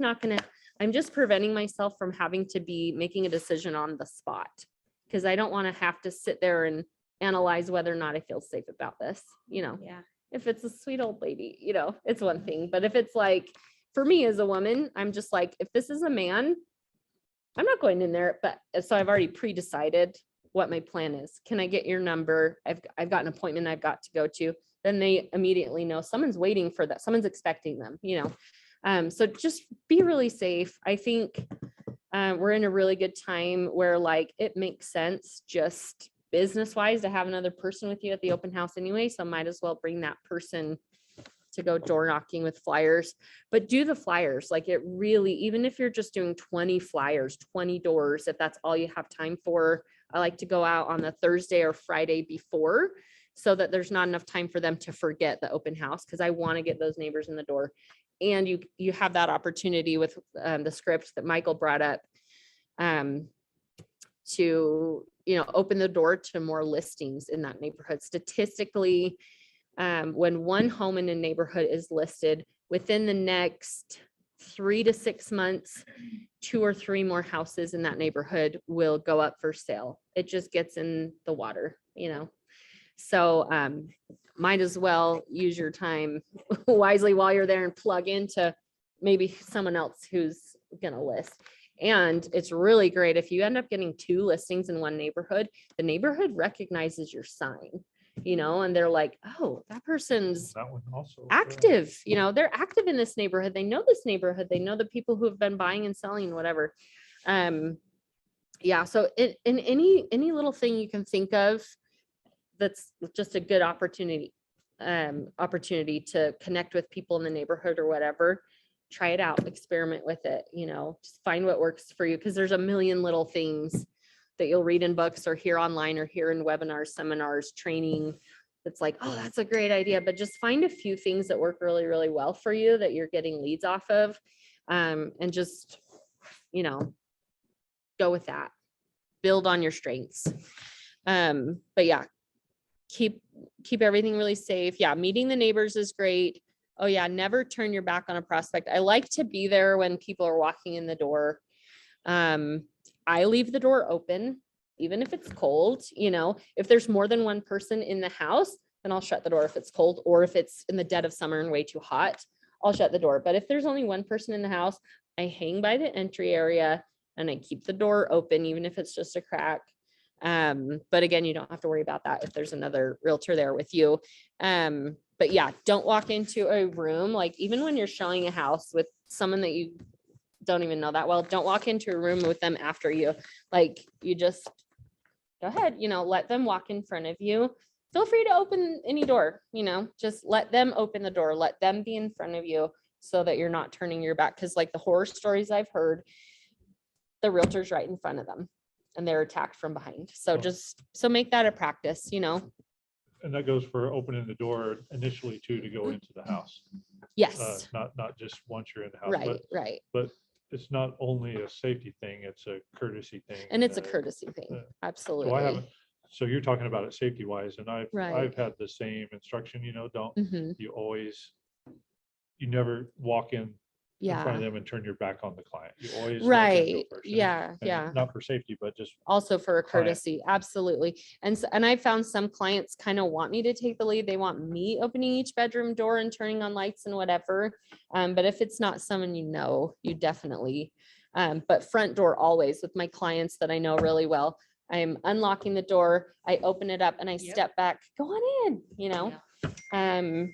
preventing myself from having to be making a decision on the spot, because I don't want to have to sit there and analyze whether or not I feel safe about this. You know, Yeah. if it's a sweet old lady, you know, it's one thing. But if it's like, for me as a woman, I'm just like, if this is a man, I'm not going in there. But so I've already pre-decided what my plan is. Can I get your number? I've got an appointment I've got to go to. Then they immediately know someone's waiting for that. Someone's expecting them, So just be really safe. I think we're in a really good time where like it makes sense just business wise to have another person with you at the open house anyway. So might as well bring that person to go door knocking with flyers, but do the flyers. Like it really, even if you're just doing 20 flyers, 20 doors, if that's all you have time for, I like to go out on the Thursday or Friday before so that there's not enough time for them to forget the open house. Cause I want to get those neighbors in the door. And you have that opportunity with the script that Michael brought up to, open the door to more listings in that neighborhood. Statistically, when one home in a neighborhood is listed within the next 3 to 6 months, 2 or 3 more houses in that neighborhood will go up for sale. It just gets in the water, So might as well use your time wisely while you're there and plug into maybe someone else who's going to list. And it's really great if you end up getting 2 listings in one neighborhood, the neighborhood recognizes your sign, and they're like, oh, that person's That one also. active, they're active in this neighborhood. They know this neighborhood. They know the people who have been buying and selling, whatever. So in any little thing you can think of, that's just a good opportunity to connect with people in the neighborhood or whatever. Try it out, experiment with it, just find what works for you. Cause there's a million little things that you'll read in books or hear online or hear in webinars, seminars, training. That's like, oh, that's a great idea. But just find a few things that work really, really well for you that you're getting leads off of. And just, go with that, build on your strengths. But yeah, keep everything really safe. Yeah. Meeting the neighbors is great. Oh yeah. Never turn your back on a prospect. I like to be there when people are walking in the door. I leave the door open, even if it's cold, if there's more than one person in the house, then I'll shut the door if it's cold, or if it's in the dead of summer and way too hot, I'll shut the door. But if there's only one person in the house, I hang by the entry area and I keep the door open, even if it's just a crack. But again, you don't have to worry about that if there's another realtor there with you. But yeah, don't walk into a room, like even when you're showing a house with someone that you don't even know that well, don't walk into a room with them after you. Like you just go ahead, let them walk in front of you. Feel free to open any door, just let them open the door, let them be in front of you so that you're not turning your back. Cause like the horror stories I've heard, the realtor's right in front of them and they're attacked from behind. So so make that a practice, And that goes for opening the door initially too, to go into the house. Yes. Not just once you're in the house. Right. But it's not only a safety thing, it's a courtesy thing. And it's a courtesy thing. Absolutely. So I haven't, so you're talking about it safety wise, and I've Right. had the same instruction, don't, Mhm. you never walk in front of Yeah. them and turn your back on the client. You always. walk into a Right. person, Yeah. and Yeah. Not for safety, but just, Also for a Client. courtesy. Absolutely. And I found some clients kind of want me to take the lead. They want me opening each bedroom door and turning on lights and whatever. But if it's not someone you definitely, but front door always with my clients that I know really well. I'm unlocking the door, I open it up and I step back, go on in,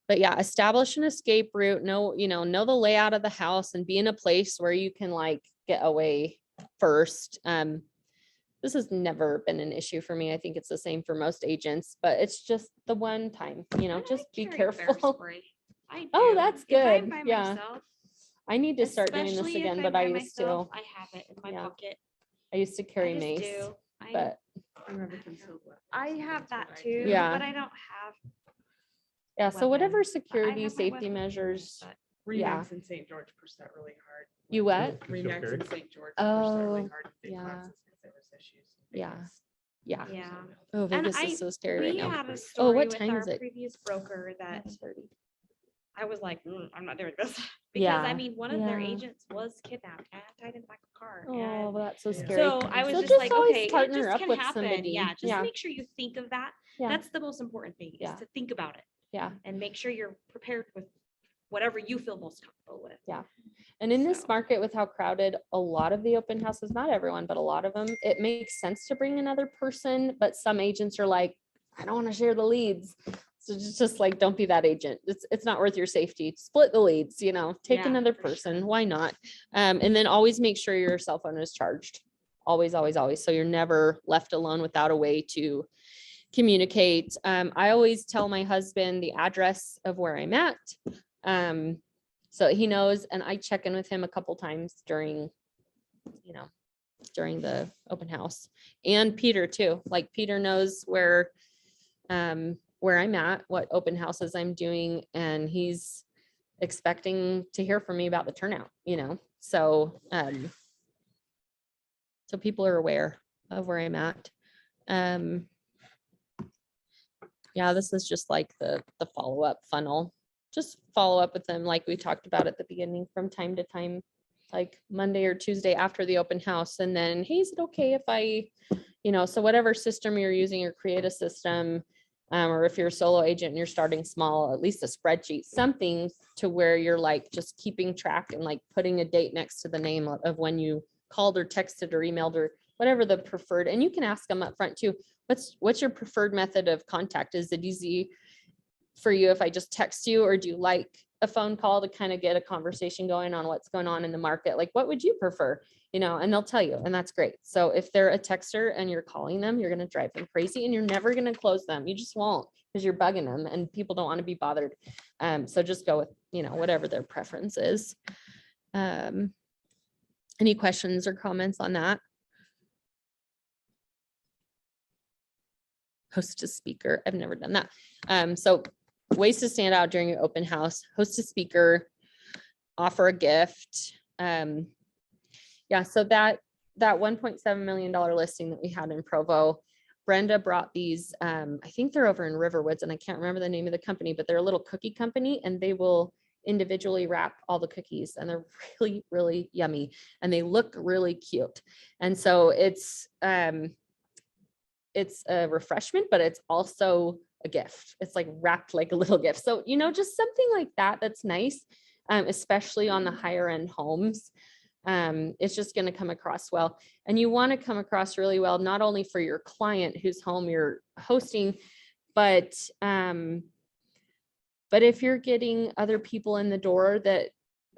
But yeah, establish an escape route, know the layout of the house and be in a place where you can like get away first. This has never been an issue for me. I think it's the same for most agents, but it's just the one time, just be careful. Oh, that's good. Yeah. I need to start doing this again, but I used to. I have it in my Yeah. pocket. I used to carry I just mace, do. but I remember concealed weapons. I have that too, Yeah. but I don't have. yeah, so whatever weapons, but I security, have my safety weapons, measures, but- Yeah. Remax and St. George pushed that really hard. You what? Concealed Remax carry? and St. George pushed that really Oh, hard in big yeah. classes because there was issues. Yeah. Yeah. Yeah. Oh, And Vegas is so scary right We now. had a Oh, story what with time our is it? previous broker that 9:30. I was like, I'm not doing this. Because Yeah, I mean, one of their yeah. agents was kidnapped and tied in the back of a car. Oh, And well, that's so Yeah. scary. so I was So just just like, always okay, it partner just up can with happen. somebody. Yeah, just Yeah. make sure you think of that. Yeah. That's the most important thing, Yeah. is to think about it Yeah. and make sure you're prepared with whatever you feel most comfortable with. Yeah. And in this So- market with how crowded a lot of the open houses, not everyone, but a lot of them, it makes sense to bring another person, but some agents are like, I don't want to share the leads. So just like, don't be that agent. It's not worth your safety. Split the leads, you know, take Yeah, another for person. sure. Why not? And then always make sure your cell phone is charged. Always, always, always. So you're never left alone without a way to communicate. I always tell my husband the address of where I'm at. So he knows, and I check in with him a couple times during the open house. And Peter too. Like Peter knows where I'm at, what open houses I'm doing, and he's expecting to hear from me about the turnout, So so people are aware of where I'm at. Yeah, this is just like the follow-up funnel. Just follow up with them like we talked about at the beginning from time to time, like Monday or Tuesday after the open house. And then, hey, is it okay if I, so whatever system you're using, or create a system, or if you're a solo agent and you're starting small, at least a spreadsheet, something to where you're like just keeping track and like putting a date next to the name of when you called or texted or emailed or whatever the preferred. And you can ask them up front too. What's your preferred method of contact? Is it easy for you if I just text you, or do you like a phone call to kind of get a conversation going on what's going on in the market? Like, what would you prefer? And they'll tell you, and that's great. So if they're a texter and you're calling them, you're going to drive them crazy and you're never going to close them. You just won't, because you're bugging them and people don't want to be bothered. So just go with, whatever their preference is. Any questions or comments on that? Host to speaker. I've never done that. So ways to stand out during your open house: host a speaker, offer a gift. Yeah, so that $1.7 million listing that we had in Provo, Brenda brought these, I think they're over in Riverwoods, and I can't remember the name of the company, but they're a little cookie company, and they will individually wrap all the cookies, and they're really, really yummy, and they look really cute. And so it's a refreshment, but it's also a gift. It's like wrapped like a little gift. So, just something like that, that's nice, especially on the higher end homes. It's just going to come across well. And you want to come across really well, not only for your client whose home you're hosting, but if you're getting other people in the door that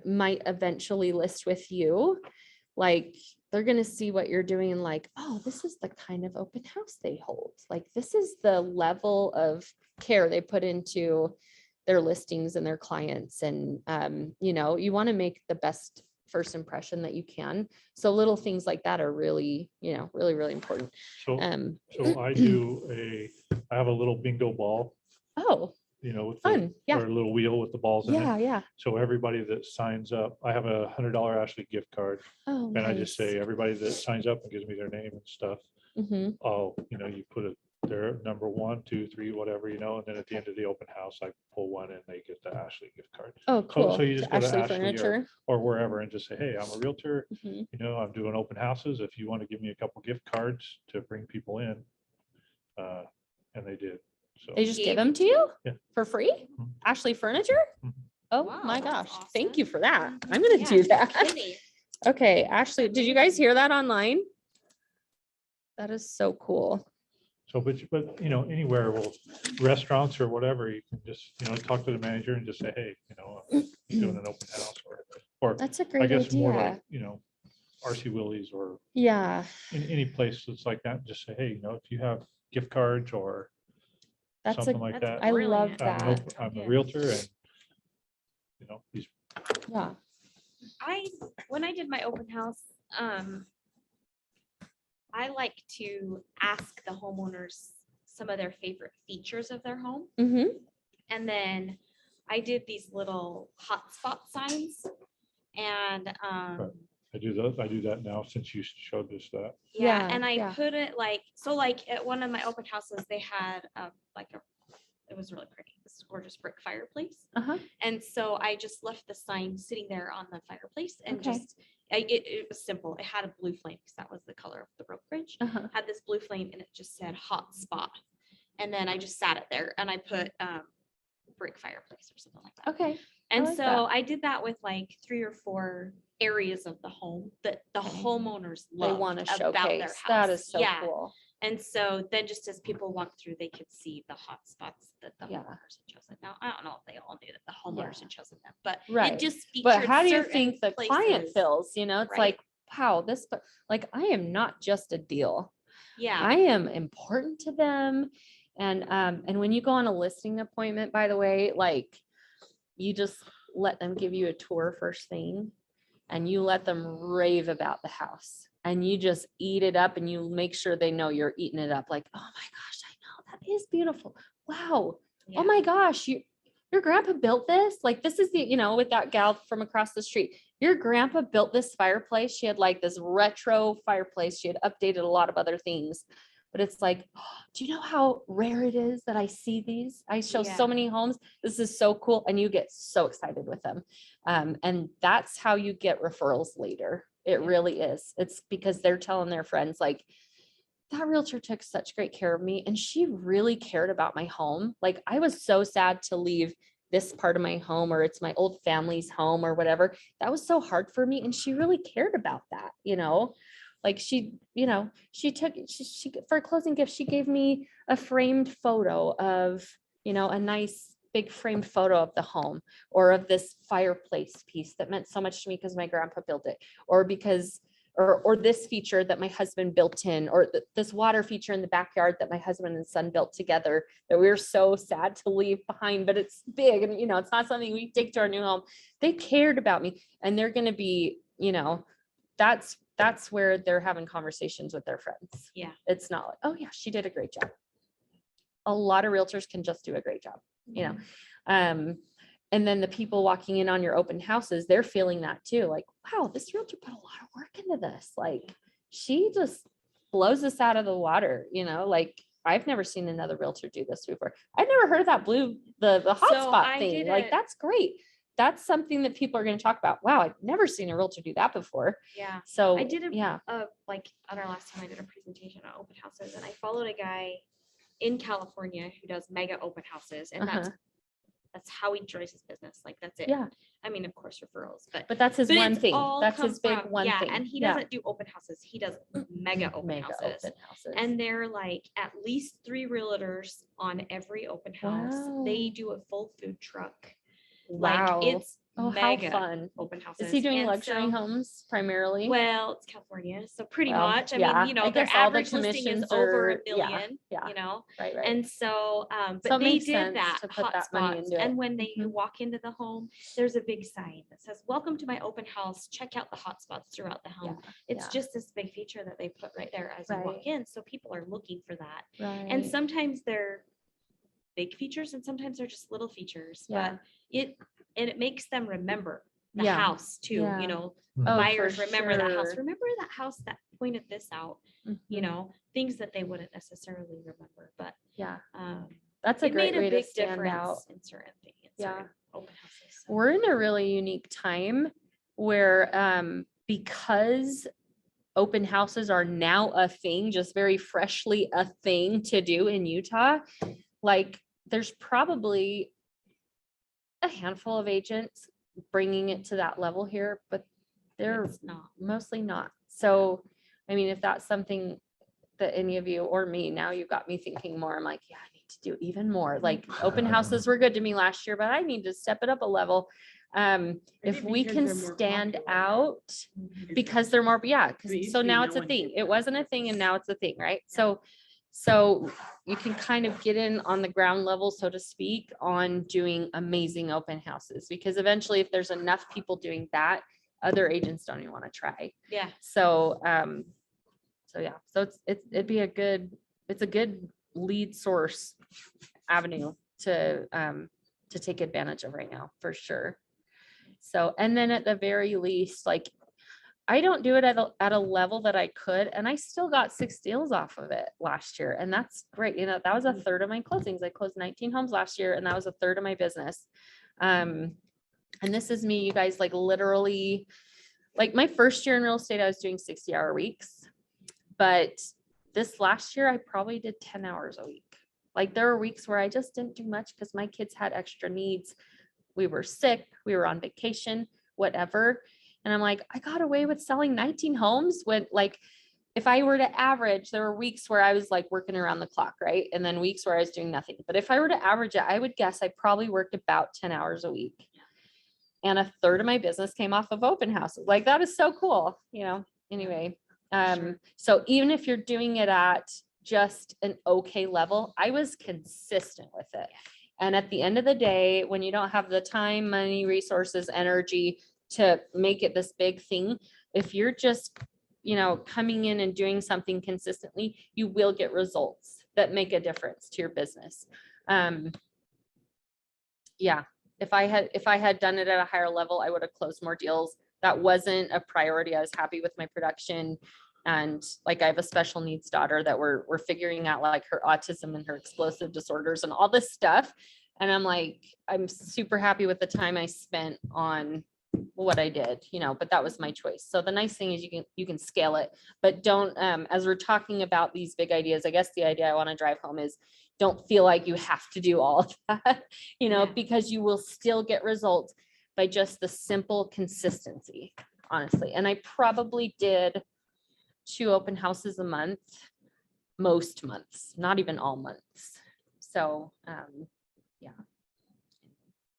might eventually list with you, like, they're going to see what you're doing and like, oh, this is the kind of open house they hold. Like, this is the level of care they put into their listings and their clients. And, you want to make the best first impression that you can. So little things like that are really, really, really important. So I have a little bingo ball, Oh, with fun. Yeah. or a little wheel with the balls in it. Yeah. So everybody that signs up, I have a $100 Ashley gift card, Oh, and I just say, everybody that signs up and gives me their name and stuff, Mhm. you put their number 1, 2, 3, whatever, and then at the end of the open house, I pull one and they get the Ashley gift card. Oh, cool. So you just go to Ashley Ashley Furniture. or wherever and just say, hey, I'm a realtor, Mhm. I'm doing open houses. If you want to give me a couple gift cards to bring people in. And they did. So They just give Gave them it to you Yeah. for free? Mhm. Ashley Furniture? Mhm. Oh Wow, my that's gosh. Thank you awesome. for that. Mhm. I'm going to Yeah, do no that. kidding. Okay, Ashley, did you guys hear that online? That is so cool. but anywhere, restaurants or whatever, you can just, talk to the manager and just say, hey, I'm doing an open house or That's a I great guess more idea. like, RC Willie's or Yeah, any place that's like that, just say, hey, if you have gift cards or that's something like that's that. I love brilliant. that. I'm a Yeah. realtor and, these Yeah. When I did my open house, I like to ask the homeowners some of their favorite features of their home. Mm-hmm. And then I did these little hotspot signs. And I do that now since you showed us that. yeah, Yeah, and I yeah. put it like at one of my open houses, they had it was really pretty, this gorgeous brick fireplace. Uh-huh. And so I just left the sign sitting there on the fireplace and Okay. it was simple. It had a blue flame because that was the color of the brokerage. Uh-huh. Had this blue flame and it just said hot spot. And then I just sat it there and I put brick fireplace or something like that. Okay. And like so that. I did that with like 3 or 4 areas of the home that the homeowners They loved want to about their showcase. house. That is so Yeah. cool. And so then just as people walked through, they could see the hot spots that the Yeah. homeowners had chosen. Now, I don't know if they all knew that the homeowners Yeah. had chosen them, but Right. it just featured. But how do you certain think the client places. feels? You know, it's right? like, wow, this, but like, I am not just a deal. Yeah. I am important to them. And when you go on a listing appointment, by the way, like, you just let them give you a tour first thing, and you let them rave about the house, and you just eat it up, and you make sure they know you're eating it up. Like, oh my gosh, I know that is beautiful. Wow. Yeah. Oh my gosh, your grandpa built this. Like, this is the, you know, with that gal from across the street, your grandpa built this fireplace. She had like this retro fireplace. She had updated a lot of other things, but it's like, oh, do you know how rare it is that I see these? I show Yeah. so many homes. This is so cool. And you get so excited with them. And that's how you get referrals later. It really is. It's because they're telling their friends, like, that realtor took such great care of me, and she really cared about my home. Like, I was so sad to leave this part of my home, or it's my old family's home or whatever. That was so hard for me. And she really cared about that, you know, like she, you know, she for a closing gift, she gave me a framed photo of, you know, a nice big framed photo of the home, or of this fireplace piece that meant so much to me because my grandpa built it, or because or this feature that my husband built in, or this water feature in the backyard that my husband and son built together that we were so sad to leave behind, but it's big, and, you know, it's not something we take to our new home. They cared about me, and they're going to be, you know, that's where they're having conversations with their friends. Yeah. It's not like, oh yeah, she did a great job. A lot of realtors can just do a great job, you know. And then the people walking in on your open houses, they're feeling that too. Like, wow, this realtor put a lot of work into this. Like, she just blows us out of the water, you know, like, I've never seen another realtor do this before. I've never heard of that the So hotspot I thing. did Like, that's great. That's something that people are going to talk about. Wow, I've never seen a realtor do that before. Yeah. So I did yeah. Like on our last time I did a presentation on open houses, and I followed a guy in California who does mega open houses, and that's how he enjoys his business. Like, that's it. Yeah. I mean, of course, referrals, but That's his one it's thing. all That's come his big from- one yeah, thing. and he Yeah. doesn't do open houses. He does mega open Mega houses. open houses. And they're like at least 3 realtors on every open house. They Wow. do a full food truck. Wow. Like, it's Oh, mega how fun. open houses. Is he doing And luxury so- homes primarily? Well, it's California, so pretty Well, much. I yeah, mean, you know, I their guess all the average listing is commissions over are- a million, yeah, you know? Right, right. And so, So but it they makes did sense that to put that money hotspots. into it. And when they Mhm. walk into the home, there's a big sign that says, "Welcome to my open house. Check out the hotspots throughout the home." It's yeah. just this big feature that they put right there as you Right. walk in. So people are looking for that. Right. And sometimes they're big features and sometimes they're just little features, Yeah. but it makes them remember the Yeah. house too, Yeah. you know. Oh, Buyers for remember that house. sure. Remember that house that pointed this out, you Mhm. know, things that they wouldn't necessarily remember, but Yeah. um, That's a it great made a way to big stand out. difference in certain things, in Yeah. certain open houses. So. We're in a really unique time where because open houses are now a thing, just very freshly a thing to do in Utah, like, there's probably a handful of agents bringing it to that level here, but they're It's not. mostly not. So, I mean, if that's something that any of you or me, now you've got me thinking more. I'm like, yeah, I need to do even more. Like, open houses were good to me last year, but I need to step it up a level. If we can stand out because they're more, yeah, so now it's a thing. It wasn't a thing and now it's a thing, right? So you can kind of get in on the ground level, so to speak, on doing amazing open houses, because eventually if there's enough people doing that, other agents don't even want to try. Yeah. So, yeah, so it's a good lead source avenue to take advantage of right now, for sure. So, and then at the very least, like, I don't do it at a level that I could, and I still got 6 deals off of it last year. And that's great. You know, that was a third of my closings. I closed 19 homes last year, and that was a third of my business. And this is me, you guys, like, literally, like, my first year in real estate, I was doing 60-hour weeks, but this last year I probably did 10 hours a week. Like, there were weeks where I just didn't do much because my kids had extra needs. we were sick, we were on vacation, whatever. And I'm like, I got away with selling 19 homes when like, if I were to average, there were weeks where I was like working around the clock, right? And then weeks where I was doing nothing. But if I were to average it, I would guess I probably worked about 10 hours a week. And a third of my business came off of open houses. Like that is so cool, anyway. So even if you're doing it at just an okay level, I was consistent with it. And at the end of the day, when you don't have the time, money, resources, energy to make it this big thing, if you're just, coming in and doing something consistently, you will get results that make a difference to your business. Yeah. If I had done it at a higher level, I would have closed more deals. That wasn't a priority. I was happy with my production. And like, I have a special needs daughter that we're figuring out like her autism and her explosive disorders and all this stuff. And I'm like, I'm super happy with the time I spent on what I did, but that was my choice. So the nice thing is you can scale it, but don't, as we're talking about these big ideas, I guess the idea I want to drive home is don't feel like you have to do all of that, because you will still get results by just the simple consistency, honestly. And I probably did 2 open houses a month, most months, not even all months. So, yeah.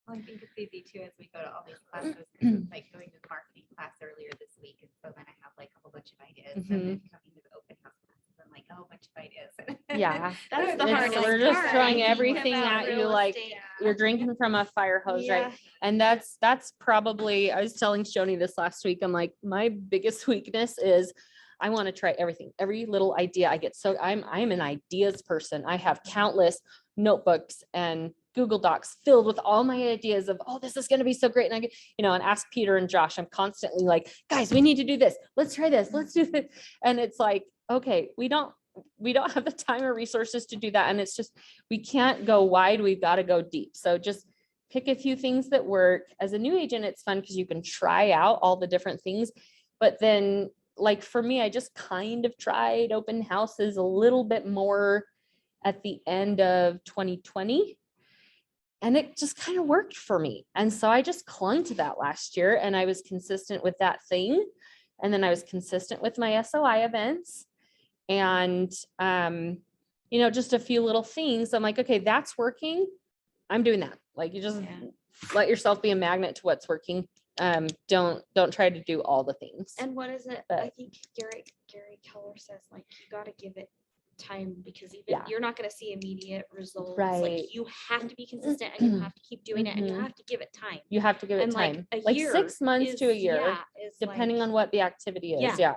Well, I think it's easy too, as we go to all these classes, 'cause it's like going to the marketing class earlier this week. And so then I have like a whole bunch of ideas and then coming to the open house classes, I'm like, oh, a bunch of ideas. Yeah. That's the It's- hardest we're just part, throwing I think, everything about at you, real like estate. you're drinking from a fire hose, right? Yeah. And that's probably, I was telling Shoni this last week, I'm like, my biggest weakness is I want to try everything, every little idea I get. So I'm an ideas person. I have countless notebooks and Google Docs filled with all my ideas of, oh, this is going to be so great. And I get, and ask Peter and Josh, I'm constantly like, guys, we need to do this. Let's try this. Let's do this. And it's like, okay, we don't have the time or resources to do that. And it's just, we can't go wide. We've got to go deep. So just pick a few things that work. As a new agent, it's fun because you can try out all the different things. But then like for me, I just kind of tried open houses a little bit more at the end of 2020. And it just kind of worked for me. And so I just clung to that last year and I was consistent with that thing. And then I was consistent with my SOI events and, just a few little things. I'm like, okay, that's working. I'm doing that. Like you just let yourself be a magnet to what's working. Don't try to do all the things. And what is it? But- I think Gary Keller says like you got to give it time because even Yeah. you're not going to see immediate results. Right. Like you have to be consistent and you have to keep doing it and you Mhm. have to give it time. You have to give it And time, like a like year 6 months to a is- year, yeah, is depending like- on what the activity is. Yeah. Yeah.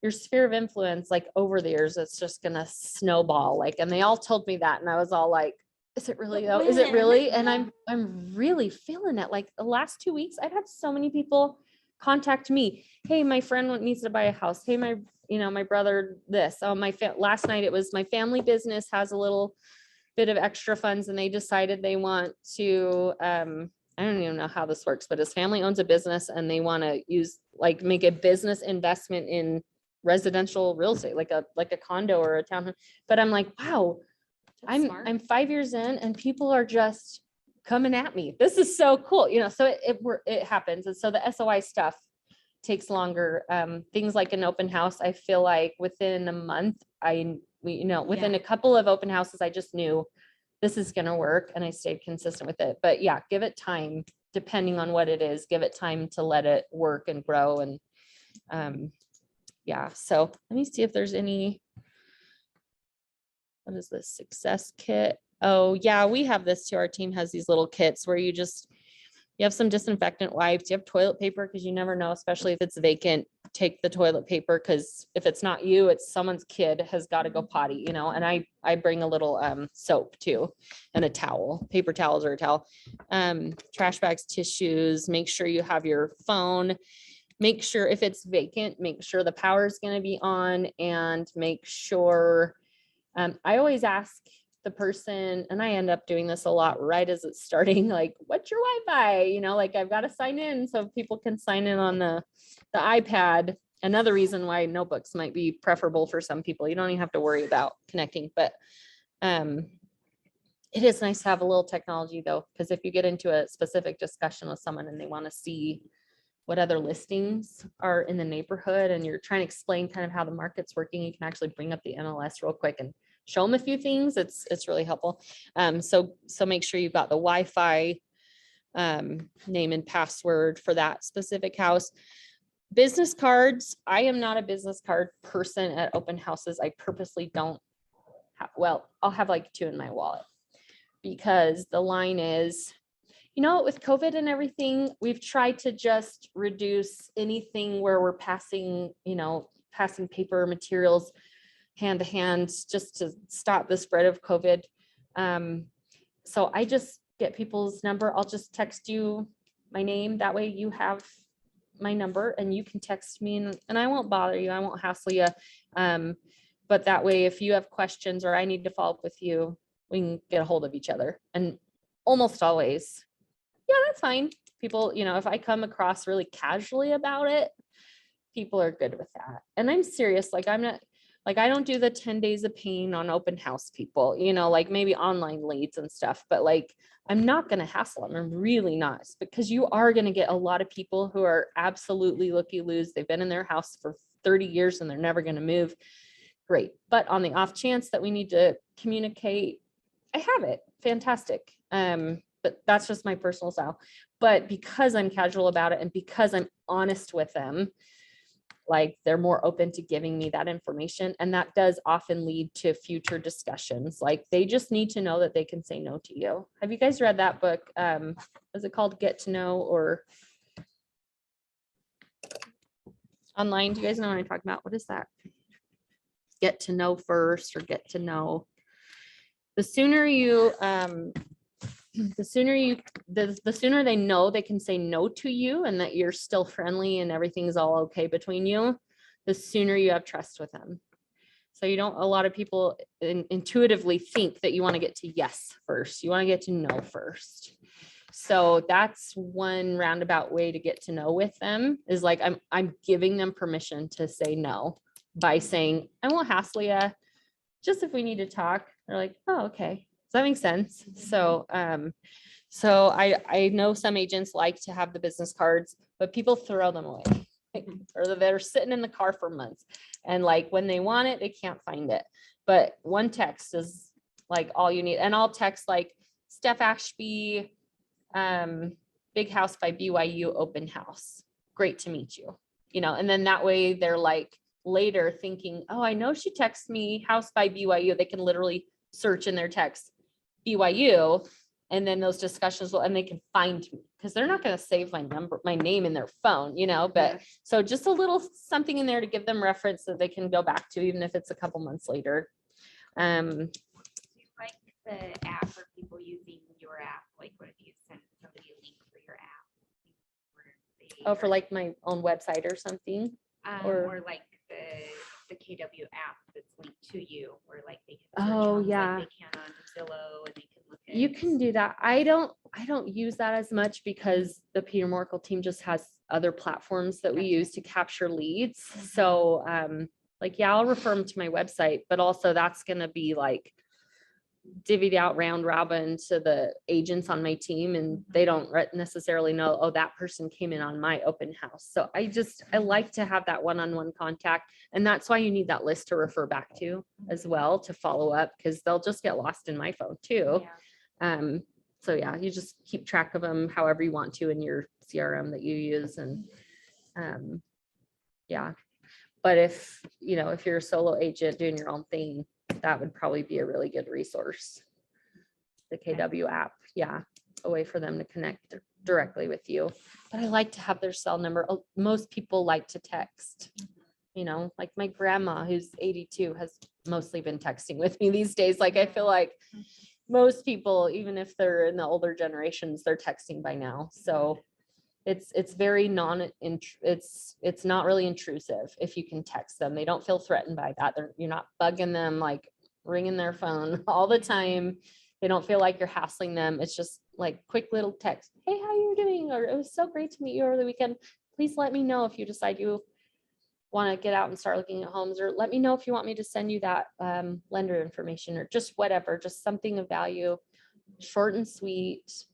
Your sphere of influence, like over the years, it's just gonna snowball. Like, and they all told me that, and I was all like, "Is it really though? Is it when? really?" And I'm really feeling it. Like the last 2 weeks, I've had so many people contact me. Hey, my friend needs to buy a house. Hey, my brother this. Oh, last night it was my family business has a little bit of extra funds, and they decided they want to. I don't even know how this works, but his family owns a business and they want to make a business investment in residential real estate, like a condo or a townhome. But I'm like, wow, That's smart. I'm 5 years in and people are just coming at me. This is so cool. So it happens. And so the SOI stuff takes longer. Things like an open house, I feel like within a month, within a couple of open houses, I just knew this is going to work and I stayed consistent with it. But yeah, give it time, depending on what it is, give it time to let it work and grow. And so let me see if there's any, what is this success kit? Oh yeah, we have this too. Our team has these little kits where you have some disinfectant wipes, you have toilet paper, because you never know, especially if it's vacant, take the toilet paper, because if it's not you, it's someone's kid has got to go potty, and I bring a little soap too, and a towel, paper towels or a towel, trash bags, tissues, make sure you have your phone, make sure if it's vacant, make sure the power is going to be on, and make sure, I always ask the person, and I end up doing this a lot right as it's starting, like, what's your Wi-Fi? Like I've got to sign in so people can sign in on the iPad. Another reason why notebooks might be preferable for some people. You don't even have to worry about connecting, but It is nice to have a little technology though, because if you get into a specific discussion with someone and they want to see what other listings are in the neighborhood and you're trying to explain kind of how the market's working, you can actually bring up the MLS real quick and show them a few things. It's really helpful. So make sure you've got the Wi-Fi name and password for that specific house. Business cards. I am not a business card person at open houses. I purposely don't have, well, I'll have like 2 in my wallet because the line is, with COVID and everything, we've tried to just reduce anything where we're passing paper materials hand to hand just to stop the spread of COVID. So I just get people's number. I'll just text you my name. That way you have my number and you can text me and I won't bother you. I won't hassle you. But that way, if you have questions or I need to follow up with you, we can get a hold of each other. And almost always, yeah, that's fine. People, if I come across really casually about it, people are good with that. And I'm serious. Like I'm not, like I don't do the 10 days of pain on open house people, like maybe online leads and stuff, but like I'm not going to hassle them. I'm really not, because you are going to get a lot of people who are absolutely looky-loos. They've been in their house for 30 years and they're never going to move. Great. But on the off chance that we need to communicate, I have it. Fantastic. But that's just my personal style. But because I'm casual about it and because I'm honest with them, like they're more open to giving me that information. And that does often lead to future discussions. Like they just need to know that they can say no to you. Have you guys read that book? Is it called Get to Know or online? Do you guys know what I'm talking about? What is that? Get to know first or get to know. The sooner they know they can say no to you and that you're still friendly and everything's all okay between you, the sooner you have trust with them. So a lot of people intuitively think that you want to get to yes first. You want to get to know first. So that's one roundabout way to get to know with them is like, I'm giving them permission to say no by saying, I won't hassle you. Just if we need to talk. They're like, oh, okay. Does that make sense? So, I know some agents like to have the business cards, but people throw them away or they're sitting in the car for months. And like when they want it, they can't find it. But one text is like all you need. And I'll text like Steph Ashby, Big House by BYU open house. Great to meet you. And then that way they're like later thinking, oh, I know she texts me house by BYU. They can literally search in their text BYU. And then those discussions and they can find me because they're not going to save my name in their phone, but so just a little something in there to give them reference that they can go back to, even if it's a couple months later. Like the app for people using your app, like what if you send somebody a link for your app? For like my own website or something. Or like the KW app that's linked to you, or like they can search Oh, homes yeah. like they can on Zillow and they can look at. You can do that. I don't use that as much because the Peter Morkel team just has other platforms that we use to capture leads. So I'll refer them to my website, but also that's going to be like divvied out round robin to the agents on my team, and they don't necessarily know, oh, that person came in on my open house. So I like to have that one-on-one contact, and that's why you need that list to refer back to as well to follow up, because they'll just get lost in my phone too. So yeah, you just keep track of them however you want to in your CRM that you use. And but if you're a solo agent doing your own thing, that would probably be a really good resource. The KW app. Yeah. A way for them to connect directly with you. But I like to have their cell number. Most people like to text, like my grandma who's 82 has mostly been texting with me these days. Like I feel like most people, even if they're in the older generations, they're texting by now. So it's very it's not really intrusive if you can text them. They don't feel threatened by that. You're not bugging them, like ringing their phone all the time. They don't feel like you're hassling them. It's just like quick little text. Hey, how you doing? Or it was so great to meet you over the weekend. Please let me know if you decide you want to get out and start looking at homes, or let me know if you want me to send you that lender information or just whatever, just something of value. short and sweet.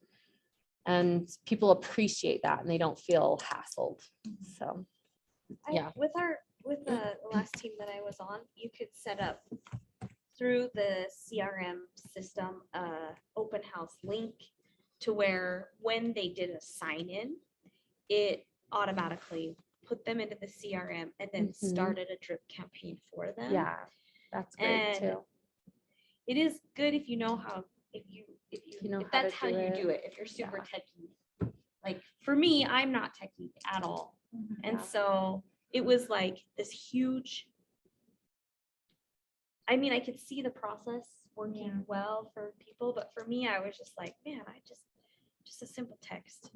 And people appreciate that and they don't feel hassled. So, yeah. With the last team that I was on, you could set up through the CRM system, open house link to where when they did a sign in, it automatically put them into the CRM and then Mhm. started a drip campaign for them. Yeah, that's great And too. it is good if you know how, if You know if how that's to how do you it. do it, if you're super Yeah. techie. Like for me, I'm not techie at all. And Yeah. so it was like this huge, I mean, I could see the process working well for people, but for me, I was just like, man, just a simple text.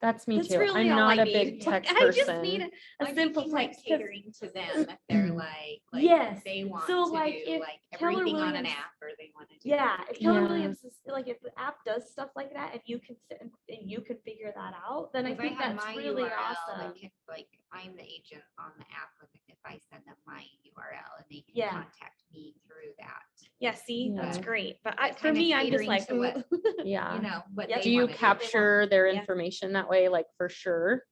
That's me That's too. really I'm all not I a big need. text I just need person. a I'm simple thinking like text. 'cause- catering to them if they're Mhm. like Yes. they want So, to like, do if like Keller everything on an Williams- app or they want to do. Yeah, if Keller Yeah. Williams is like, if the app does stuff like that and you can sit and you can figure that out, then I think have that's my really URL, awesome. like I'm the agent on the app, and if I send them my URL and they can Yeah. contact me through that. Yeah, see, that's Yeah. great. But Like, for kinda me, I'm just catering like, to what, Yeah. you know, what Yep. they Do you wanna capture their Yeah. information that way, like for sure?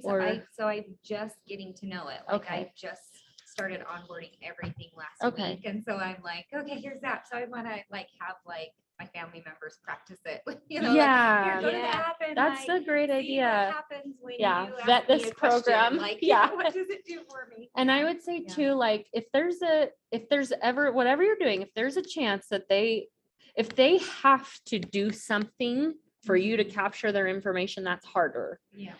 or- So I'm just getting to know it. Like Okay. I just started onboarding everything last Okay. week. And so I'm like, okay, here's that. So I want to like have like my family members practice it. You know, Yeah. like, here, go to the Yeah. app and That's like, a great see what idea. happens when Yeah, you vet ask me this a question. program. Like, Yeah. what does it do for me? And I would say Yeah. too, like if there's ever, whatever you're doing, if there's a chance that if they have to do something for you to capture their information, that's harder. Yeah.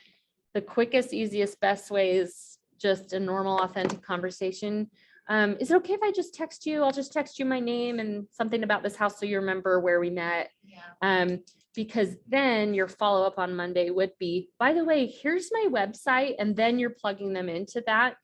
The quickest, easiest, best way is just a normal, authentic conversation. Is it okay if I just text you? I'll just text you my name and something about this house so you remember where we met. Yeah. Because then your follow-up on Monday would be, by the way, here's my website, and then you're plugging them into that.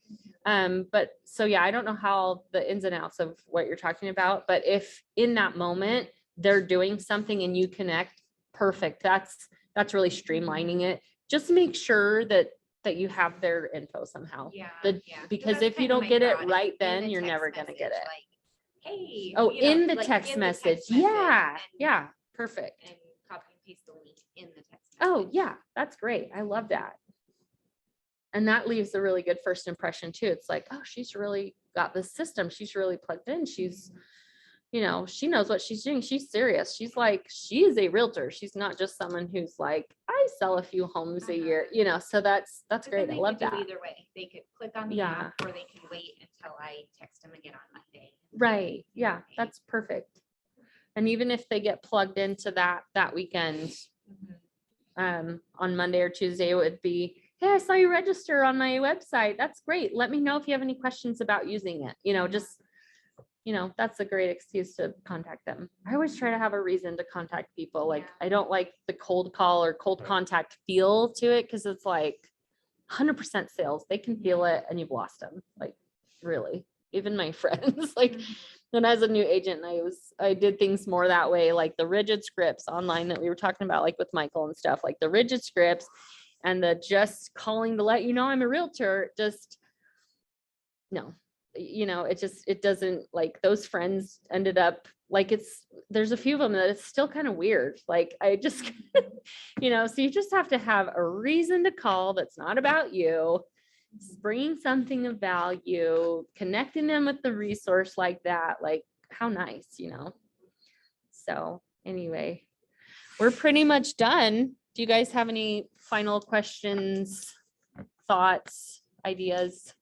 But so yeah, I don't know how the ins and outs of what you're talking about, but if in that moment they're doing something and you connect, perfect. That's really streamlining it. Just make sure that you have their info somehow. Yeah. The- yeah. because that's if you kinda don't my get it thought, right in then, the you're text never gonna get message, it. Like, hey. Oh, you know, in the like, text in the message. message Yeah. and- Yeah. Perfect. And copy and paste the link in the text. Oh, message. yeah, that's great. I love that. And that leaves a really good first impression too. It's like, oh, she's really got this system. She's really plugged in. She's, she knows what she's doing. She's serious. She is a realtor. She's not just someone who's like, I sell a few homes a year, so that's 'Cause great. then I they love could do that. Either way, they could click on the Yeah. app or they can wait until I text them again on Monday. Right. Yeah, that's perfect. And even if they get plugged into that weekend, on Monday or Tuesday, it would be, hey, I saw you register on my website. That's great. Let me know if you have any questions about using it. That's a great excuse to contact them. I always try to have a reason to contact people. Like, Yeah. I don't like the cold call or cold Right. contact feel to it, because it's like 100% sales. They can feel it and you've lost them. Like, really. Even my friends, like when I was a new agent, I did things more that way, like the rigid scripts online that we were talking about, like with Michael and stuff, like the rigid scripts and the just calling to let you know I'm a realtor. Just no, it doesn't, like, those friends ended up like, there's a few of them that it's still kind of weird. Like I just, so you just have to have a reason to call that's not about you, bringing something of value, connecting them with the resource like that. Like, how nice, So anyway, we're pretty much done. Do you guys have any final questions, thoughts, ideas?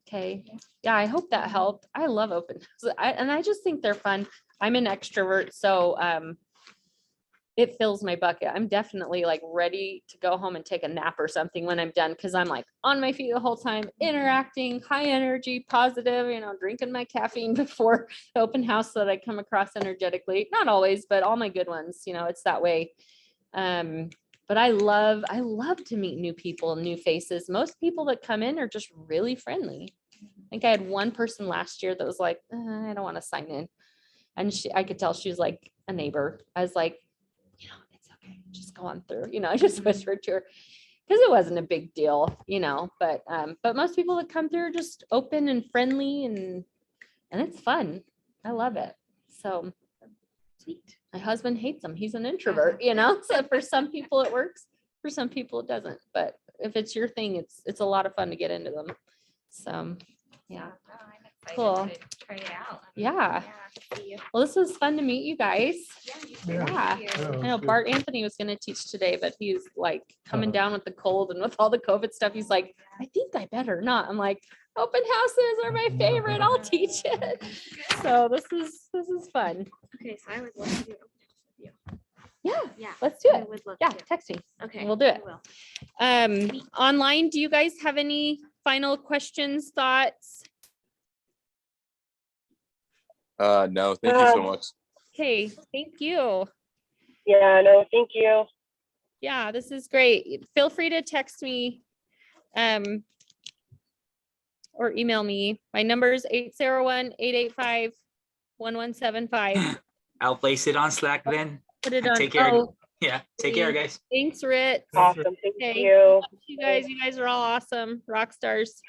Okay. Yeah, I hope that helped. I love open houses. And I just think they're fun. I'm an extrovert, so it fills my bucket. I'm definitely like ready to go home and take a nap or something when I'm done, because I'm like on my feet the whole time, interacting, high energy, positive, drinking my caffeine before the open house so that I come across energetically. Not always, but all my good ones, it's that way. But I love to meet new people, new faces. Most people that come in are just really friendly. I think I had one person last year that was like, I don't want to sign in. And I could tell she was like a neighbor. I was like, it's okay, just go on through. I just whispered to her because it wasn't a big deal, but most people that come through are just open and friendly and it's fun. I love it. So Sweet. my husband hates them. He's an introvert, you know, so for some people it works, for some people it doesn't. But if it's your thing, it's a lot of fun to get into them. So, yeah. Oh, I'm excited Cool. to try it out. Yeah. See you. Well, this was fun to meet you guys. Yeah, you too. Yeah. Thank you. I know Bart Anthony was going to teach today, but he's like coming down with the cold and with all the COVID stuff. He's like, I think I better not. I'm like, open houses are my favorite. I'll teach it. So this is fun. Okay, so I would love to do open house with you. Yeah, Yeah. let's do I it. would love Yeah, to. text me. Okay. we'll do it. I will. Online, do you guys have any final questions, thoughts? No, thank you so much. Okay, thank you. Yeah, no, thank you. Yeah, this is great. Feel free to text me or email me. My number is 801-885-1175. I'll place it on Slack then. Put it on. Take care. Oh, Yeah, take care, guys. thanks, Ritz. Awesome. Thank Okay. you. You guys are all awesome. Rock stars.